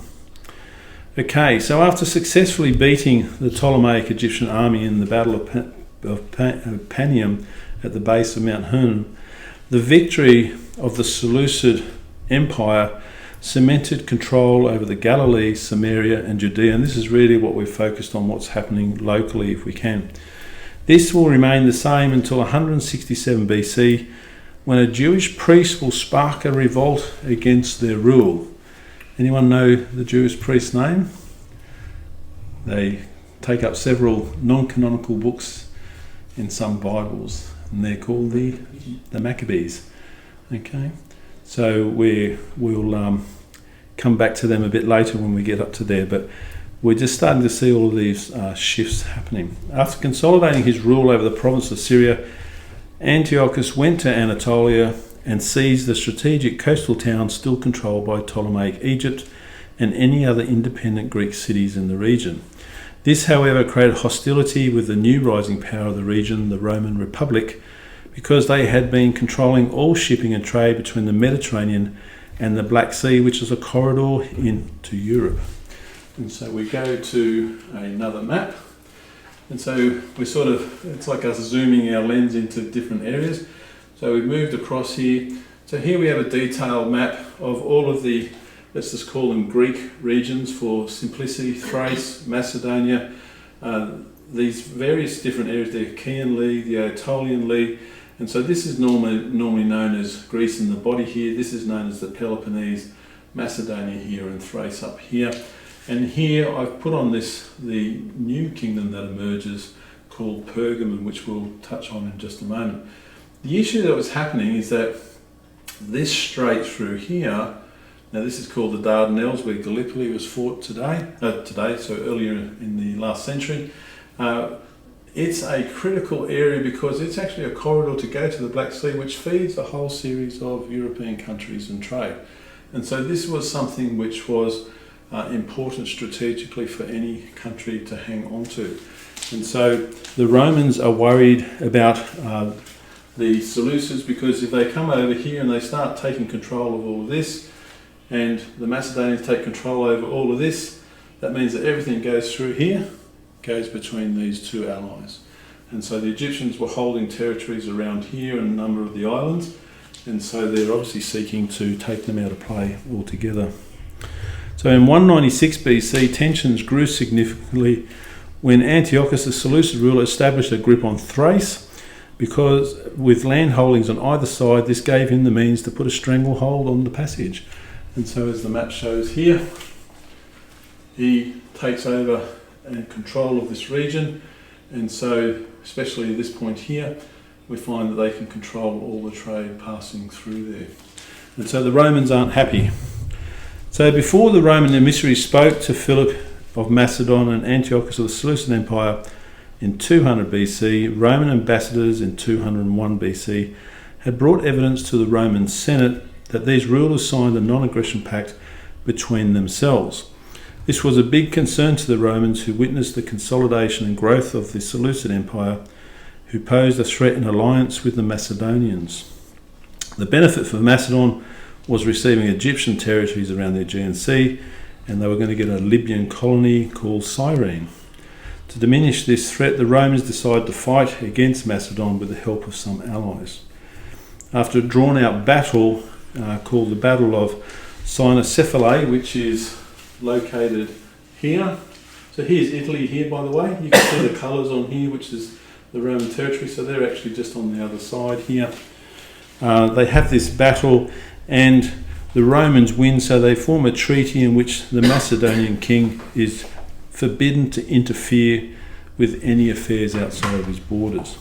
Okay, so after successfully beating the Ptolemaic Egyptian army in the Battle of Panium at the base of Mount Hermon, the victory of the Seleucid Empire cemented control over the Galilee, Samaria and Judea, and this is really what we're focused on, what's happening locally if we can. This will remain the same until 167 BC, when a Jewish priest will spark a revolt against their rule. Anyone know the Jewish priest's name? They take up several non-canonical books in some Bibles, and they're called the Maccabees. Okay, so we'll come back to them a bit later when we get up to there, but we're just starting to see all of these shifts happening. After consolidating his rule over the province of Syria, Antiochus went to Anatolia and seized the strategic coastal towns still controlled by Ptolemaic Egypt and any other independent Greek cities in the region. This, however, created hostility with the new rising power of the region, the Roman Republic, because they had been controlling all shipping and trade between the Mediterranean and the Black Sea, which is a corridor into Europe. And so we go to another map. And so it's like us zooming our lens into different areas. So we've moved across here. So here we have a detailed map of all of the, let's just call them Greek regions for simplicity, Thrace, Macedonia, these various different areas, the Achaean League, the Aetolian League. And so this is normally known as Greece in the body here. This is known as the Peloponnese, Macedonia here, and Thrace up here. And here I've put on this the new kingdom that emerges called Pergamum, which we'll touch on in just a moment. The issue that was happening is that this strait through here, now this is called the Dardanelles, where Gallipoli was fought so earlier in the last century. It's a critical area because it's actually a corridor to go to the Black Sea, which feeds a whole series of European countries and trade. And so this was something which was important strategically for any country to hang on to. And so the Romans are worried about the Seleucids, because if they come over here and they start taking control of all of this, and the Macedonians take control over all of this, that means that everything goes through here, goes between these two allies. And so the Egyptians were holding territories around here and a number of the islands, and so they're obviously seeking to take them out of play altogether. So in 196 BC, tensions grew significantly when Antiochus, the Seleucid ruler, established a grip on Thrace, because with land holdings on either side, this gave him the means to put a stranglehold on the passage. And so as the map shows here, he takes over and control of this region, and so especially at this point here, we find that they can control all the trade passing through there. And so the Romans aren't happy. So before the Roman emissaries spoke to Philip of Macedon and Antiochus of the Seleucid Empire in 200 BC, Roman ambassadors in 201 BC had brought evidence to the Roman Senate that these rulers signed a non-aggression pact between themselves. This was a big concern to the Romans, who witnessed the consolidation and growth of the Seleucid Empire, who posed a threat in alliance with the Macedonians. The benefit for Macedon was receiving Egyptian territories around the Aegean Sea, and they were going to get a Libyan colony called Cyrene. To diminish this threat, the Romans decided to fight against Macedon with the help of some allies. After a drawn-out battle called the Battle of Cynocephalae, which is located here. So here's Italy here, by the way. You can see the colours on here, which is the Roman territory. So they're actually just on the other side here. They have this battle, and the Romans win, so they form a treaty in which the Macedonian king is forbidden to interfere with any affairs outside of his borders.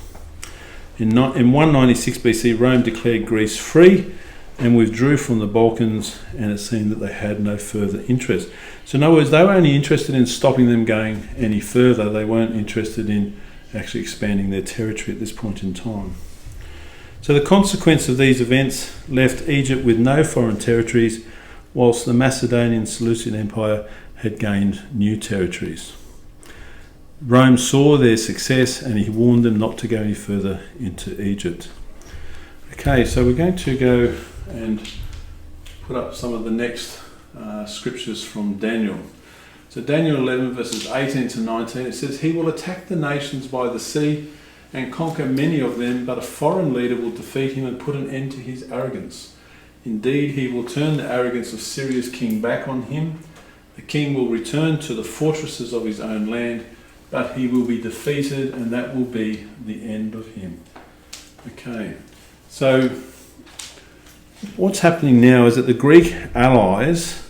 In 196 BC, Rome declared Greece free and withdrew from the Balkans, and it seemed that they had no further interest. So in other words, they were only interested in stopping them going any further. They weren't interested in actually expanding their territory at this point in time. So the consequence of these events left Egypt with no foreign territories, whilst the Macedonian Seleucid Empire had gained new territories. Rome saw their success, and he warned them not to go any further into Egypt. Okay, so we're going to go and put up some of the next scriptures from Daniel. So Daniel 11 verses 18 to 19, it says, "He will attack the nations by the sea and conquer many of them, but a foreign leader will defeat him and put an end to his arrogance. Indeed, he will turn the arrogance of Syria's king back on him. The king will return to the fortresses of his own land, but he will be defeated, and that will be the end of him." Okay, so what's happening now is that the Greek allies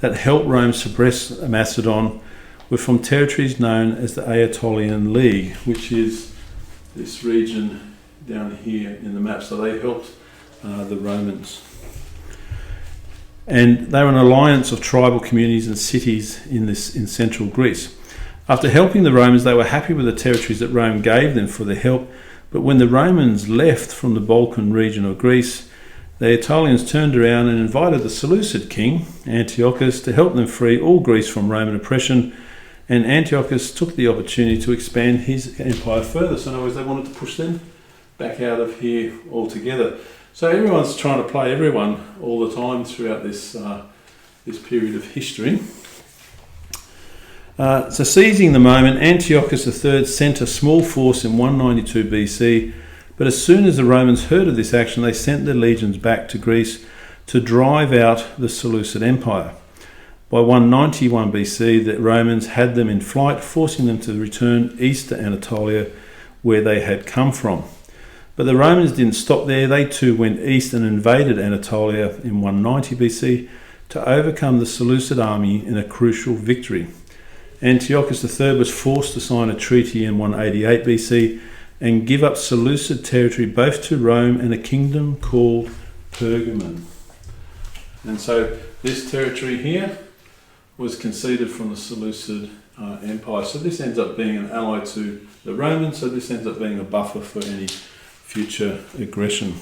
that helped Rome suppress Macedon were from territories known as the Aetolian League, which is this region down here in the map. So they helped the Romans. And they were an alliance of tribal communities and cities in central Greece. After helping the Romans, they were happy with the territories that Rome gave them for their help, but when the Romans left from the Balkan region of Greece, the Italians turned around and invited the Seleucid king, Antiochus, to help them free all Greece from Roman oppression, and Antiochus took the opportunity to expand his empire further. So in other words, they wanted to push them back out of here altogether. So everyone's trying to play everyone all the time throughout this period of history. So seizing the moment, Antiochus III sent a small force in 192 BC, but as soon as the Romans heard of this action, they sent their legions back to Greece to drive out the Seleucid Empire. By 191 BC, the Romans had them in flight, forcing them to return east to Anatolia, where they had come from. But the Romans didn't stop there. They too went east and invaded Anatolia in 190 BC to overcome the Seleucid army in a crucial victory. Antiochus III was forced to sign a treaty in 188 BC and give up Seleucid territory both to Rome and a kingdom called Pergamon. And so this territory here was conceded from the Seleucid Empire. So this ends up being an ally to the Romans, so this ends up being a buffer for any future aggression.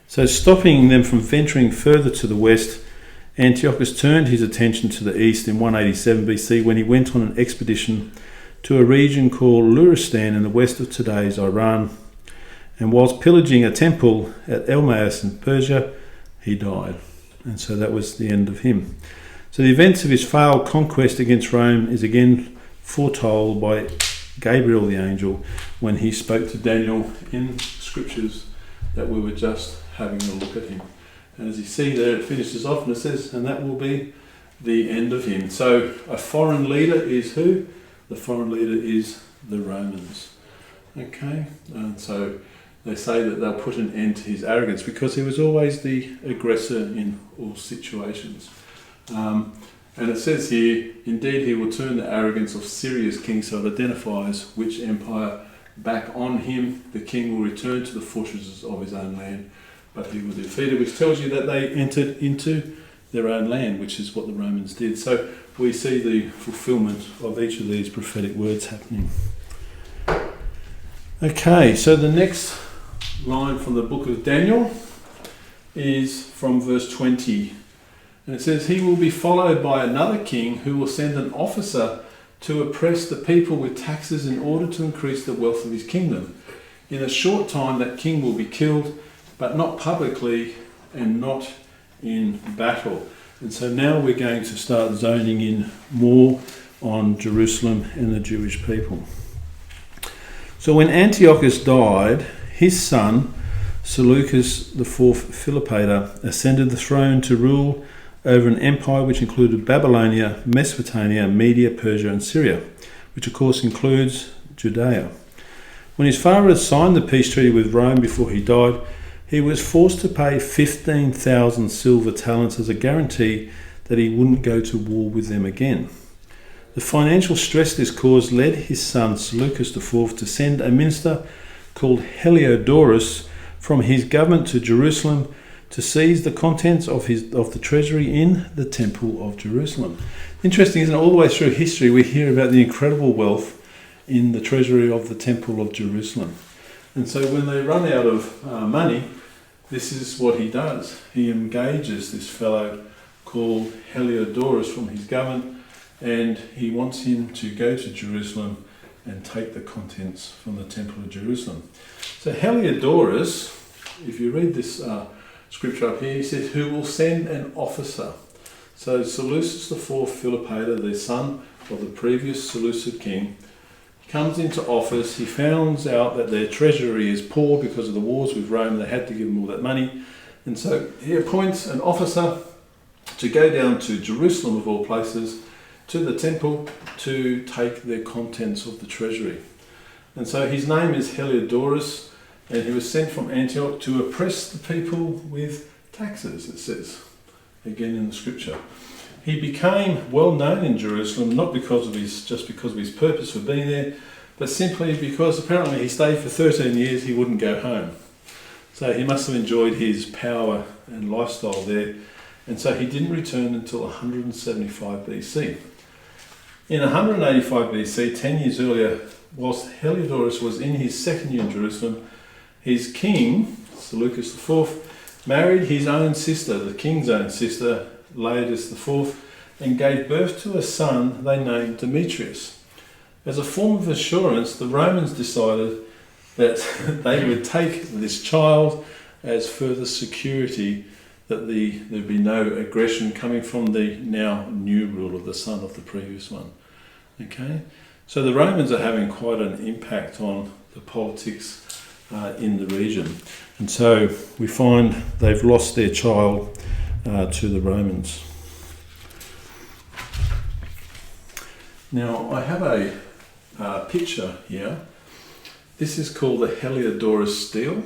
So stopping them from venturing further to the west, Antiochus turned his attention to the east in 187 BC when he went on an expedition to a region called Luristan in the west of today's Iran. And whilst pillaging a temple at Elmaus in Persia, he died. And so that was the end of him. So the events of his failed conquest against Rome is again foretold by Gabriel the angel when he spoke to Daniel in scriptures that we were just having a look at him. And as you see there, it finishes off and it says, and that will be the end of him. So a foreign leader is who? The foreign leader is the Romans. Okay, and so they say that they'll put an end to his arrogance because he was always the aggressor in all situations. And it says here, indeed he will turn the arrogance of Syria's king, so it identifies which empire back on him. The king will return to the fortresses of his own land, but he will defeat it, which tells you that they entered into their own land, which is what the Romans did. So we see the fulfillment of each of these prophetic words happening. Okay, so the next line from the book of Daniel is from verse 20. And it says, he will be followed by another king who will send an officer to oppress the people with taxes in order to increase the wealth of his kingdom. In a short time that king will be killed, but not publicly and not in battle. And so now we're going to start zoning in more on Jerusalem and the Jewish people. So when Antiochus died, his son, Seleucus IV Philopator, ascended the throne to rule over an empire which included Babylonia, Mesopotamia, Media, Persia and Syria, which of course includes Judea. When his father had signed the peace treaty with Rome before he died, he was forced to pay 15,000 silver talents as a guarantee that he wouldn't go to war with them again. The financial stress this caused led his son Seleucus IV to send a minister called Heliodorus from his government to Jerusalem to seize the contents of the treasury in the Temple of Jerusalem. Interesting, isn't it? All the way through history we hear about the incredible wealth in the treasury of the Temple of Jerusalem. And so when they run out of money, this is what he does. He engages this fellow called Heliodorus from his government, and he wants him to go to Jerusalem and take the contents from the Temple of Jerusalem. So Heliodorus, if you read this scripture up here, he says, who will send an officer. So Seleucus IV Philopator, the son of the previous Seleucid king, comes into office. He finds out that their treasury is poor because of the wars with Rome. They had to give them all that money. And so he appoints an officer to go down to Jerusalem, of all places, to the temple to take the contents of the treasury. And so his name is Heliodorus, and he was sent from Antioch to oppress the people with taxes, it says, again in the scripture. He became well known in Jerusalem, not because of just because of his purpose for being there, but simply because apparently he stayed for 13 years, he wouldn't go home. So he must have enjoyed his power and lifestyle there, and so he didn't return until 175 BC. In 185 BC, 10 years earlier, whilst Heliodorus was in his second year in Jerusalem, his king, Seleucus IV, married his own sister, the king's own sister, Eliud IV, and gave birth to a son they named Demetrius. As a form of assurance, the Romans decided that they would take this child as further security that there'd be no aggression coming from the now new ruler, the son of the previous one. Okay, so the Romans are having quite an impact on the politics in the region, and so we find they've lost their child to the Romans. Now I have a picture here. This is called the Heliodorus stele,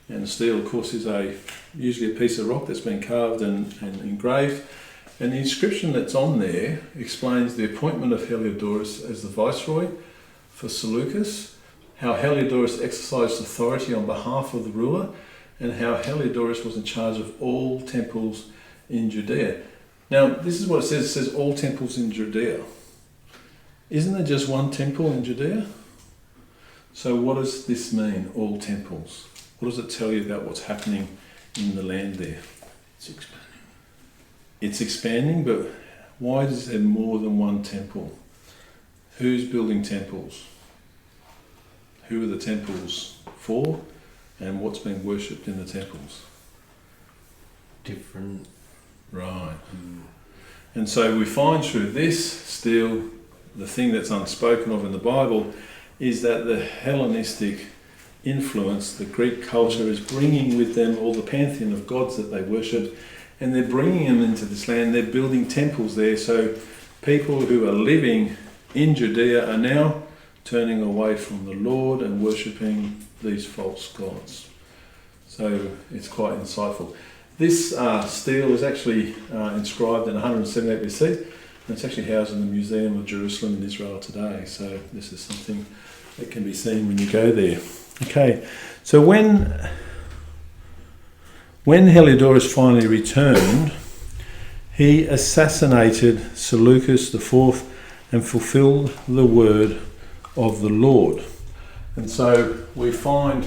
and the stele, of course, is usually a piece of rock that's been carved and engraved. And the inscription that's on there explains the appointment of Heliodorus as the viceroy for Seleucus, how Heliodorus exercised authority on behalf of the ruler, and how Heliodorus was in charge of all temples in Judea. Now, this is what it says. It says all temples in Judea. Isn't there just one temple in Judea? So what does this mean, all temples? What does it tell you about what's happening in the land there? It's expanding. It's expanding, but why is there more than one temple? Who's building temples? Who are the temples for? And what's being worshipped in the temples? Different. Right. And so we find through this still, the thing that's unspoken of in the Bible is that the Hellenistic influence, the Greek culture, is bringing with them all the pantheon of gods that they worship, and they're bringing them into this land. They're building temples there, so people who are living in Judea are now turning away from the Lord and worshipping these false gods. So it's quite insightful. This stele was actually inscribed in 178 BC, and it's actually housed in the Museum of Jerusalem in Israel today. So this is something that can be seen when you go there. Okay, so when Heliodorus finally returned, he assassinated Seleucus IV and fulfilled the word of the Lord. And so we find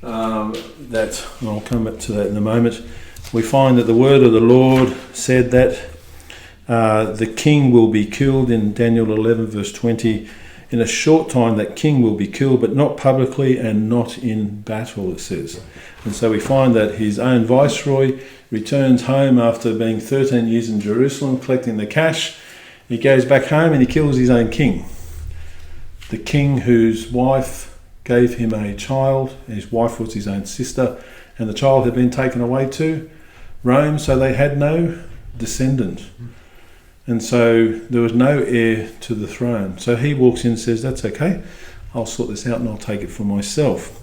that, and I'll come back to that in a moment, we find that the word of the Lord said that the king will be killed in Daniel 11 verse 20. In a short time that king will be killed, but not publicly and not in battle, it says. And so we find that his own viceroy returns home after being 13 years in Jerusalem, collecting the cash. He goes back home and he kills his own king. The king whose wife gave him a child, his wife was his own sister, and the child had been taken away to Rome, so they had no descendant. And so there was no heir to the throne. So he walks in and says, that's okay, I'll sort this out and I'll take it for myself.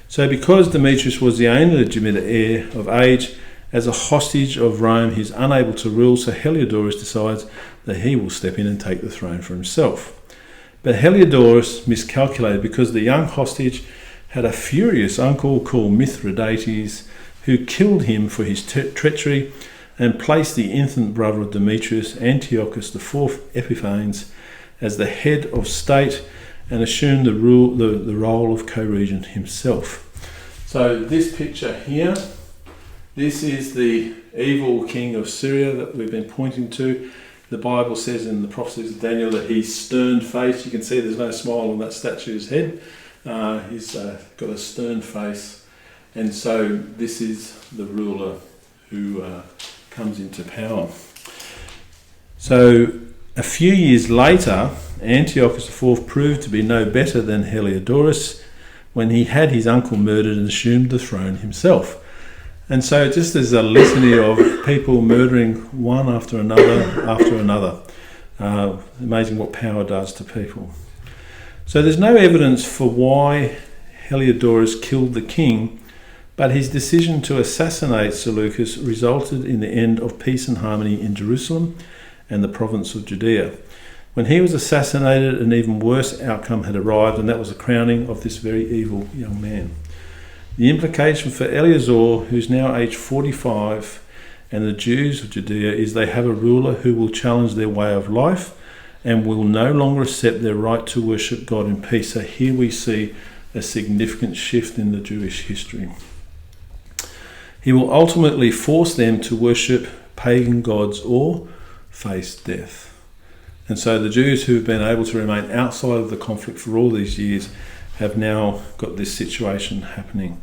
So because Demetrius was the only legitimate heir of age, as a hostage of Rome, he's unable to rule, so Heliodorus decides that he will step in and take the throne for himself. But Heliodorus miscalculated because the young hostage had a furious uncle called Mithridates who killed him for his treachery and placed the infant brother of Demetrius, Antiochus IV Epiphanes, as the head of state and assumed the role of co-regent himself. So this picture here, this is the evil king of Syria that we've been pointing to. The Bible says in the prophecies of Daniel that he's stern-faced. You can see there's no smile on that statue's head. He's got a stern face. And so this is the ruler who comes into power. So a few years later, Antiochus IV proved to be no better than Heliodorus when he had his uncle murdered and assumed the throne himself. And so just as a litany of people murdering one after another. Amazing what power does to people. So there's no evidence for why Heliodorus killed the king, but his decision to assassinate Seleucus resulted in the end of peace and harmony in Jerusalem and the province of Judea. When he was assassinated, an even worse outcome had arrived, and that was the crowning of this very evil young man. The implication for Eleazor, who's now aged 45, and the Jews of Judea is they have a ruler who will challenge their way of life and will no longer accept their right to worship God in peace. So here we see a significant shift in the Jewish history. He will ultimately force them to worship pagan gods or face death. And so the Jews who have been able to remain outside of the conflict for all these years have now got this situation happening.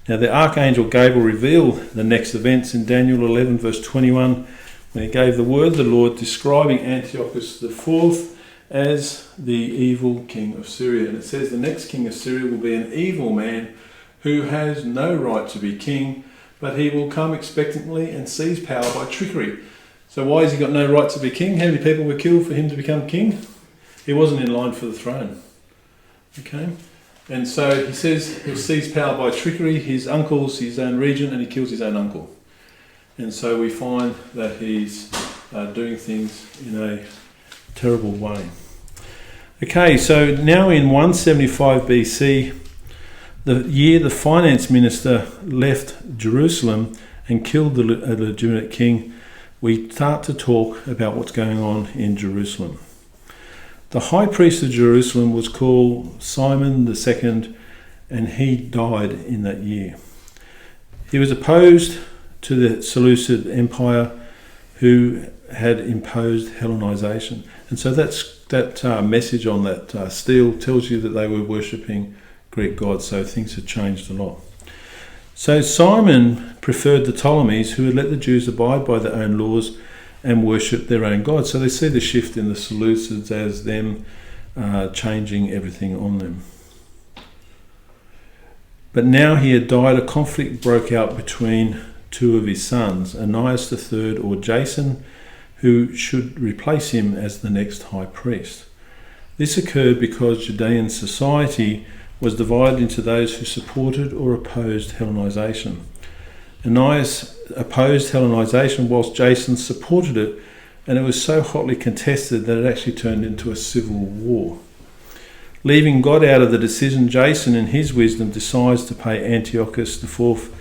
Now the archangel Gabriel revealed the next events in Daniel 11 verse 21 when he gave the word of the Lord describing Antiochus IV as the evil king of Syria. And it says the next king of Syria will be an evil man who has no right to be king, but he will come expectantly and seize power by trickery. So why has he got no right to be king? How many people were killed for him to become king? He wasn't in line for the throne. Okay? And so he says he'll seize power by trickery, his uncle's his own regent, and he kills his own uncle. And so we find that he's doing things in a terrible way. Okay, so now in 175 BC, the year the finance minister left Jerusalem and killed a legitimate king, we start to talk about what's going on in Jerusalem. The high priest of Jerusalem was called Simon II, and he died in that year. He was opposed to the Seleucid Empire, who had imposed Hellenization. And so that message on that steel tells you that they were worshipping Greek gods, so things had changed a lot. So Simon preferred the Ptolemies, who had let the Jews abide by their own laws and worship their own gods. So they see the shift in the Seleucids as them changing everything on them. But now he had died, a conflict broke out between two of his sons, Antiochus III or Jason, who should replace him as the next high priest. This occurred because Judean society was divided into those who supported or opposed Hellenization. Antiochus opposed Hellenization whilst Jason supported it, and it was so hotly contested that it actually turned into a civil war. Leaving God out of the decision, Jason in his wisdom decides to pay Antiochus IV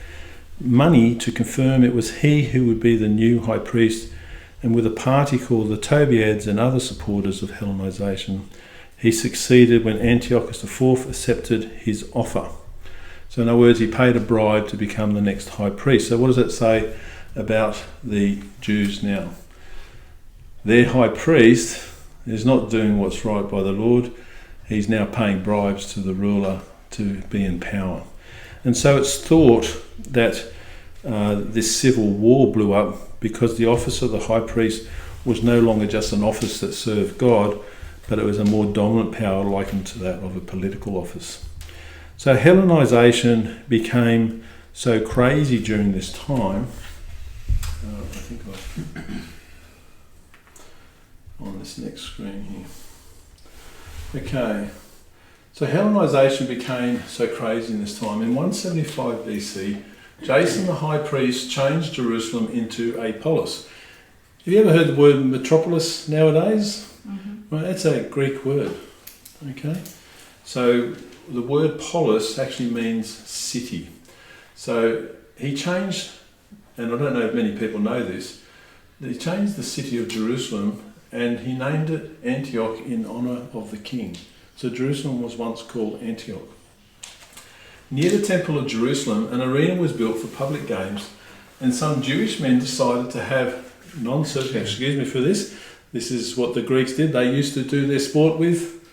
money to confirm it was he who would be the new high priest, and with a party called the Tobiads and other supporters of Hellenization, he succeeded when Antiochus IV accepted his offer. So in other words, he paid a bribe to become the next high priest. So what does that say about the Jews now? Their high priest is not doing what's right by the Lord. He's now paying bribes to the ruler to be in power. And so it's thought that this civil war blew up because the office of the high priest was no longer just an office that served God, but it was a more dominant power likened to that of a political office. So Hellenization became so crazy during this time. I think on this next screen here. Okay, so Hellenization became so crazy in this time. In 175 BC, Jason the high priest changed Jerusalem into a polis. Have you ever heard the word metropolis nowadays? Well, that's a Greek word. Okay, so the word polis actually means city. So he changed, and I don't know if many people know this, that he changed the city of Jerusalem and he named it Antioch in honour of the king. So Jerusalem was once called Antioch. Near the Temple of Jerusalem, an arena was built for public games, and some Jewish men decided to have non-surgical, excuse me for this is what the Greeks did. They used to do their sport with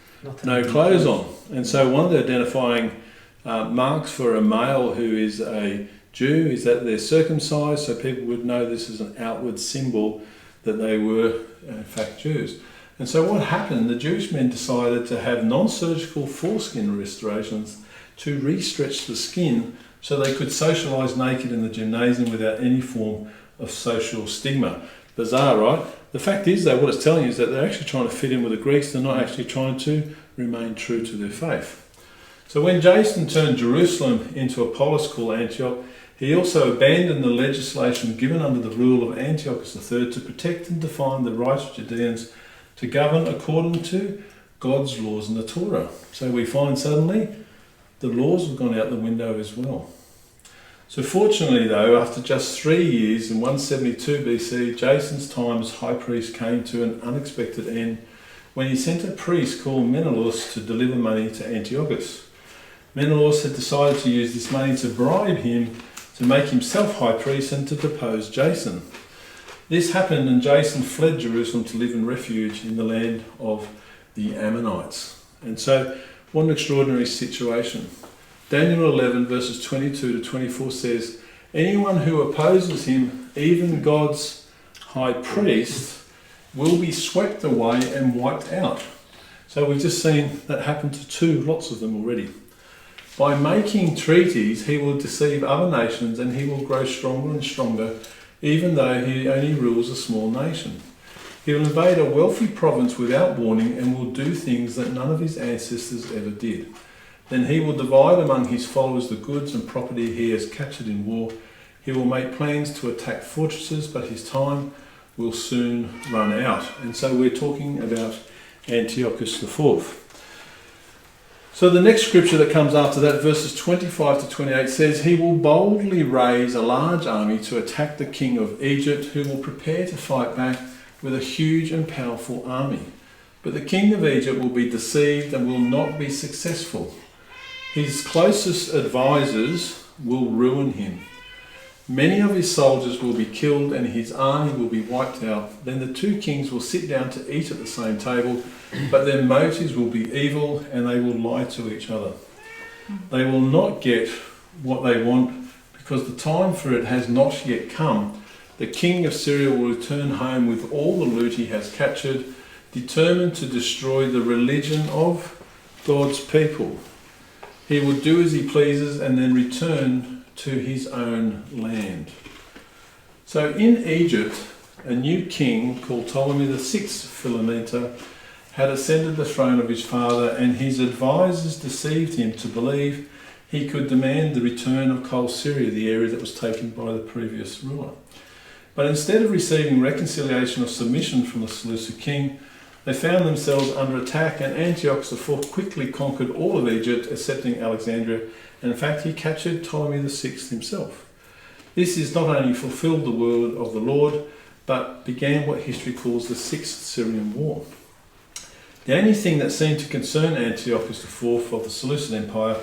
no clothes on. And so one of the identifying marks for a male who is a Jew is that they're circumcised, so people would know this is an outward symbol that they were in fact Jews. And so what happened, the Jewish men decided to have non-surgical foreskin restorations to re-stretch the skin so they could socialise naked in the gymnasium without any form of social stigma. Bizarre, right? The fact is, though, what it's telling you is that they're actually trying to fit in with the Greeks. They're not actually trying to remain true to their faith. So when Jason turned Jerusalem into a polis called Antioch, he also abandoned the legislation given under the rule of Antiochus III to protect and define the rights of Judeans to govern according to God's laws in the Torah. So we find suddenly the laws have gone out the window as well. So fortunately though, after just 3 years in 172 BC, Jason's time as high priest came to an unexpected end when he sent a priest called Menelaus to deliver money to Antiochus. Menelaus had decided to use this money to bribe him to make himself high priest and to depose Jason. This happened and Jason fled Jerusalem to live in refuge in the land of the Ammonites. And so, what an extraordinary situation. Daniel 11 verses 22 to 24 says, anyone who opposes him, even God's high priest, will be swept away and wiped out. So we've just seen that happen to lots of them already. By making treaties, he will deceive other nations and he will grow stronger and stronger, even though he only rules a small nation. He will invade a wealthy province without warning and will do things that none of his ancestors ever did. Then he will divide among his followers the goods and property he has captured in war. He will make plans to attack fortresses, but his time will soon run out. And so we're talking about Antiochus IV. So the next scripture that comes after that, verses 25 to 28, says, he will boldly raise a large army to attack the king of Egypt, who will prepare to fight back with a huge and powerful army. But the king of Egypt will be deceived and will not be successful. His closest advisors will ruin him. Many of his soldiers will be killed and his army will be wiped out. Then the two kings will sit down to eat at the same table, but their motives will be evil and they will lie to each other. They will not get what they want because the time for it has not yet come. The king of Syria will return home with all the loot he has captured, determined to destroy the religion of God's people. He will do as he pleases and then return to his own land. So in Egypt, a new king called Ptolemy VI Philometor had ascended the throne of his father, and his advisors deceived him to believe he could demand the return of Kol Syria, the area that was taken by the previous ruler. But instead of receiving reconciliation or submission from the Seleucid king, they found themselves under attack, and Antiochus IV quickly conquered all of Egypt, excepting Alexandria, and in fact he captured Ptolemy VI himself. This is not only fulfilled the word of the Lord, but began what history calls the Sixth Syrian War. The only thing that seemed to concern Antiochus IV of the Seleucid Empire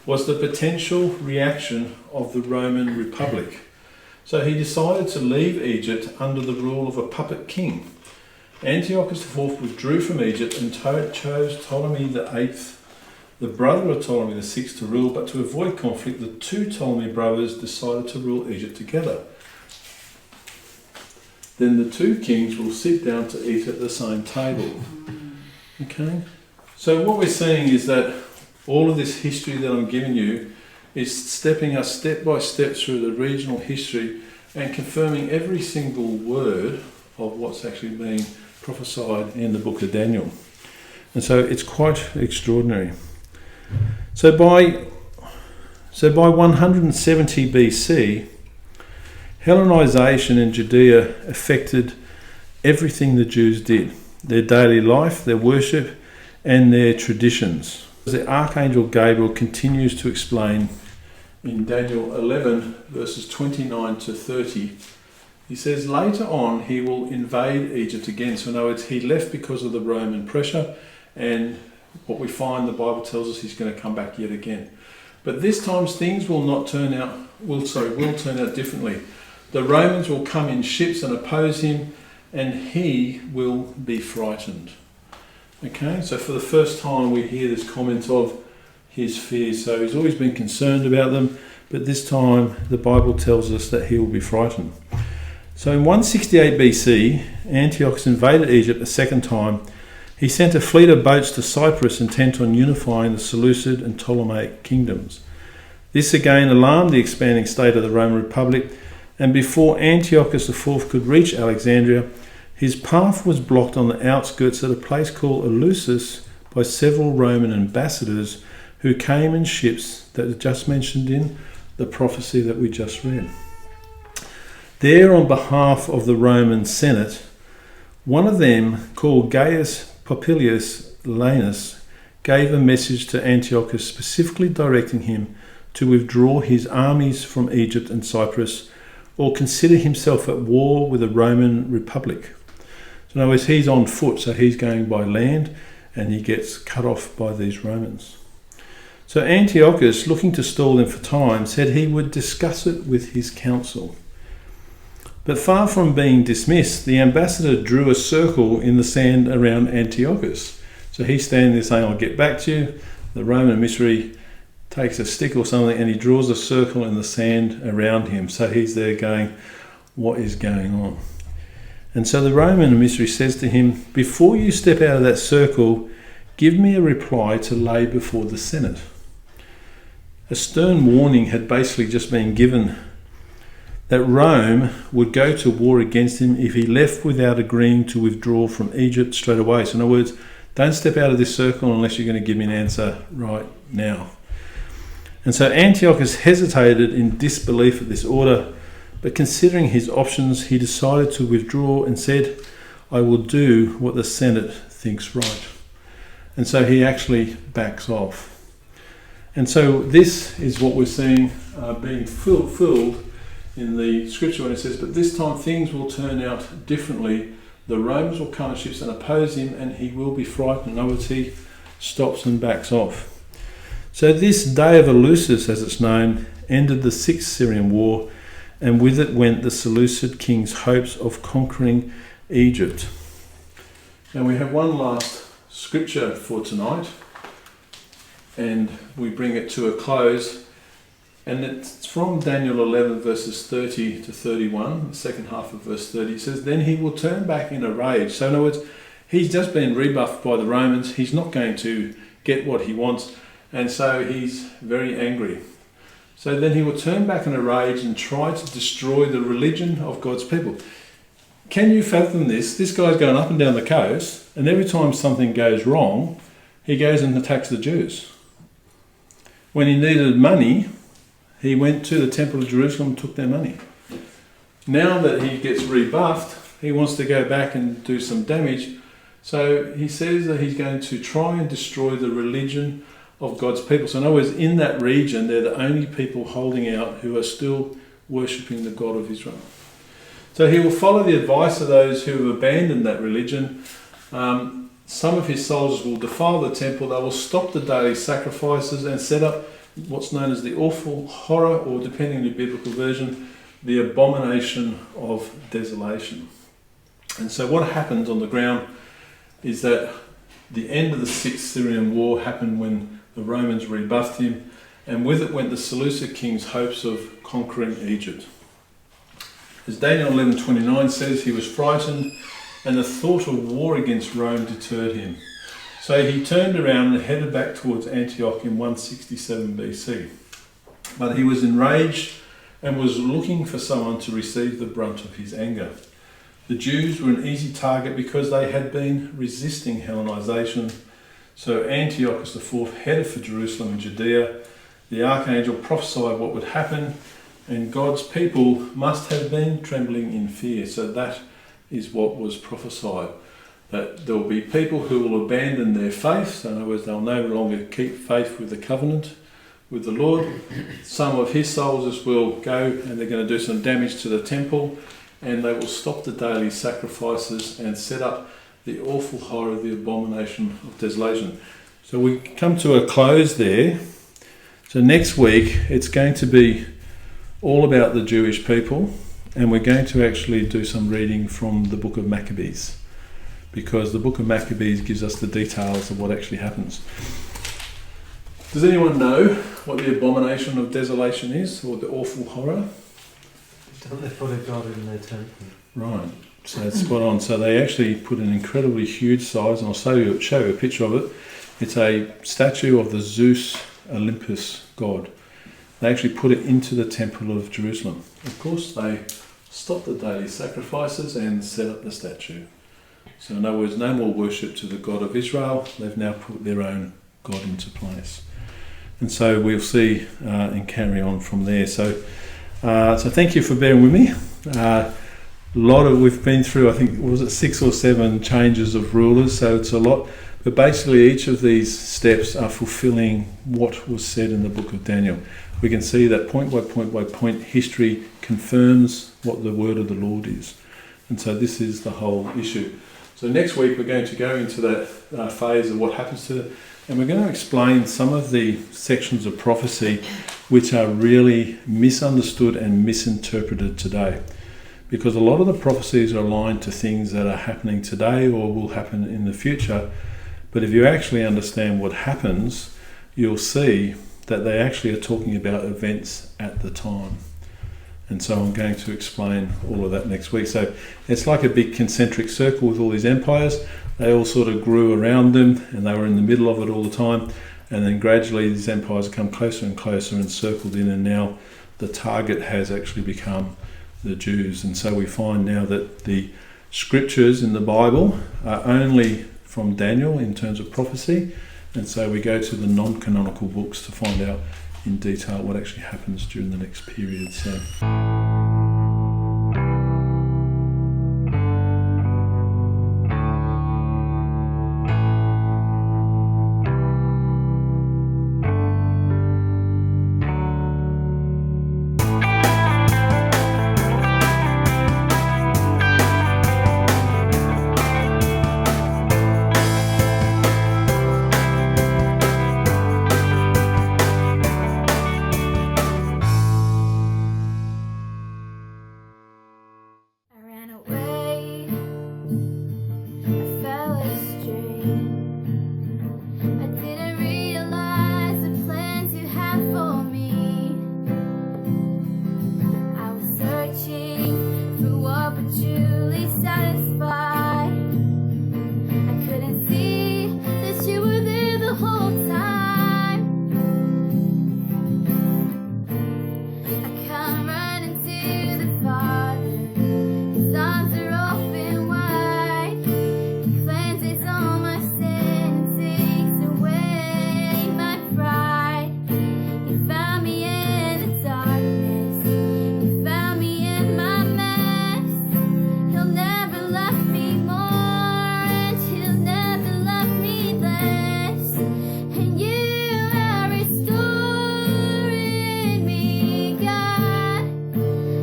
was the potential reaction of the Roman Republic. So he decided to leave Egypt under the rule of a puppet king. Antiochus IV withdrew from Egypt and chose Ptolemy VIII, the brother of Ptolemy VI, to rule, but to avoid conflict, the two Ptolemy brothers decided to rule Egypt together. Then the two kings will sit down to eat at the same table. Okay? So what we're seeing is that all of this history that I'm giving you is stepping us step by step through the regional history and confirming every single word of what's actually being prophesied in the book of Daniel. And so it's quite extraordinary. So by 170 BC, Hellenization in Judea affected everything the Jews did, their daily life, their worship, and their traditions. The archangel Gabriel continues to explain in Daniel 11, verses 29 to 30. He says, later on he will invade Egypt again. So in other words, he left because of the Roman pressure, and what we find, the Bible tells us he's going to come back yet again. But this time things will turn out differently. The Romans will come in ships and oppose him, and he will be frightened. Okay, so for the first time we hear this comment of his fears. So he's always been concerned about them, but this time the Bible tells us that he will be frightened. So in 168 BC, Antiochus invaded Egypt a second time. He sent a fleet of boats to Cyprus intent on unifying the Seleucid and Ptolemaic kingdoms. This again alarmed the expanding state of the Roman Republic, and before Antiochus IV could reach Alexandria, his path was blocked on the outskirts at a place called Eleusis by several Roman ambassadors who came in ships that are just mentioned in the prophecy that we just read. There, on behalf of the Roman Senate, One of them, called Gaius Popilius Lanus, gave a message to Antiochus specifically directing him to withdraw his armies from Egypt and Cyprus, or consider himself at war with the Roman Republic. So in other words, he's on foot, so he's going by land, and he gets cut off by these Romans. So Antiochus, looking to stall them for time, said he would discuss it with his council. But far from being dismissed, the ambassador drew a circle in the sand around Antiochus. So he's standing there saying, I'll get back to you. The Roman emissary takes a stick or something and he draws a circle in the sand around him. So he's there going, what is going on? And so the Roman emissary says to him, before you step out of that circle, give me a reply to lay before the Senate. A stern warning had basically just been given that Rome would go to war against him if he left without agreeing to withdraw from Egypt straight away. So in other words, don't step out of this circle unless you're going to give me an answer right now. And so Antiochus hesitated in disbelief at this order, but considering his options, he decided to withdraw and said, I will do what the Senate thinks right. And so he actually backs off. And so this is what we're seeing being fulfilled in the scripture when it says, but this time things will turn out differently. The Romans will come in ships and oppose him, and he will be frightened. In other words, he stops and backs off. So this day of Eleusis, as it's known, ended the 6th Syrian war, and with it went the Seleucid king's hopes of conquering Egypt. And we have one last scripture for tonight, and we bring it to a close, and it's from Daniel 11 verses 30 to 31, the second half of verse 30. It says, then he will turn back in a rage. So in other words, he's just been rebuffed by the Romans, he's not going to get what he wants, and so he's very angry. So then he will turn back in a rage and try to destroy the religion of God's people. Can you fathom this? This guy's going up and down the coast, and every time something goes wrong, he goes and attacks the Jews. When he needed money, he went to the temple of Jerusalem and took their money. Now that he gets rebuffed, he wants to go back and do some damage. So he says that he's going to try and destroy the religion of God's people. So in other words, in that region, they're the only people holding out who are still worshipping the God of Israel. So he will follow the advice of those who have abandoned that religion. Some of his soldiers will defile the temple. They will stop the daily sacrifices and set up what's known as the awful horror, or depending on your biblical version, the abomination of desolation. And so what happens on the ground is that the end of the 6th Syrian war happened when the Romans rebuffed him, and with it went the Seleucid king's hopes of conquering Egypt. As Daniel 11:29 says, he was frightened, and the thought of war against Rome deterred him. So he turned around and headed back towards Antioch in 167 BC. But he was enraged and was looking for someone to receive the brunt of his anger. The Jews were an easy target because they had been resisting Hellenization. So Antiochus IV headed for Jerusalem and Judea. The archangel prophesied what would happen, and God's people must have been trembling in fear. So that is what was prophesied, that there will be people who will abandon their faith. So in other words, they'll no longer keep faith with the covenant with the Lord. Some of his soldiers will go and they're going to do some damage to the temple, and they will stop the daily sacrifices and set up the awful horror, the abomination of desolation. So we come to a close there. So next week it's going to be all about the Jewish people, and we're going to actually do some reading from the book of Maccabees, because the book of Maccabees gives us the details of what actually happens. Does anyone know what the abomination of desolation is, or the awful horror? Don't they put a god in their temple? Right, so it's spot on. So they actually put an incredibly huge size, and I'll show you a picture of it. It's a statue of the Zeus Olympus god. They actually put it into the temple of Jerusalem. Of course, they stopped the daily sacrifices and set up the statue. So in other words, no more worship to the God of Israel. They've now put their own God into place. And so we'll see and carry on from there. So thank you for bearing with me. we've been through, I think, was it 6 or 7 changes of rulers, so it's a lot. But basically each of these steps are fulfilling what was said in the book of Daniel. We can see that point by point history confirms what the word of the Lord is. And so this is the whole issue. So next week we're going to go into that phase of what happens to it, and we're going to explain some of the sections of prophecy which are really misunderstood and misinterpreted today. Because a lot of the prophecies are aligned to things that are happening today or will happen in the future. But if you actually understand what happens, you'll see that they actually are talking about events at the time. And so I'm going to explain all of that next week. So it's like a big concentric circle with all these empires. They all sort of grew around them and they were in the middle of it all the time. And then gradually these empires come closer and closer and circled in, and now the target has actually become the Jews. And so we find now that the scriptures in the Bible are only from Daniel in terms of prophecy, and so we go to the non-canonical books to find out in detail what actually happens during the next period. So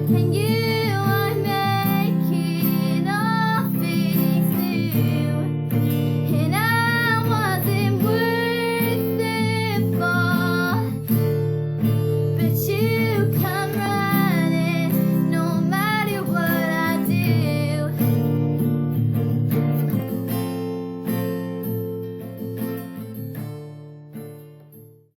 And you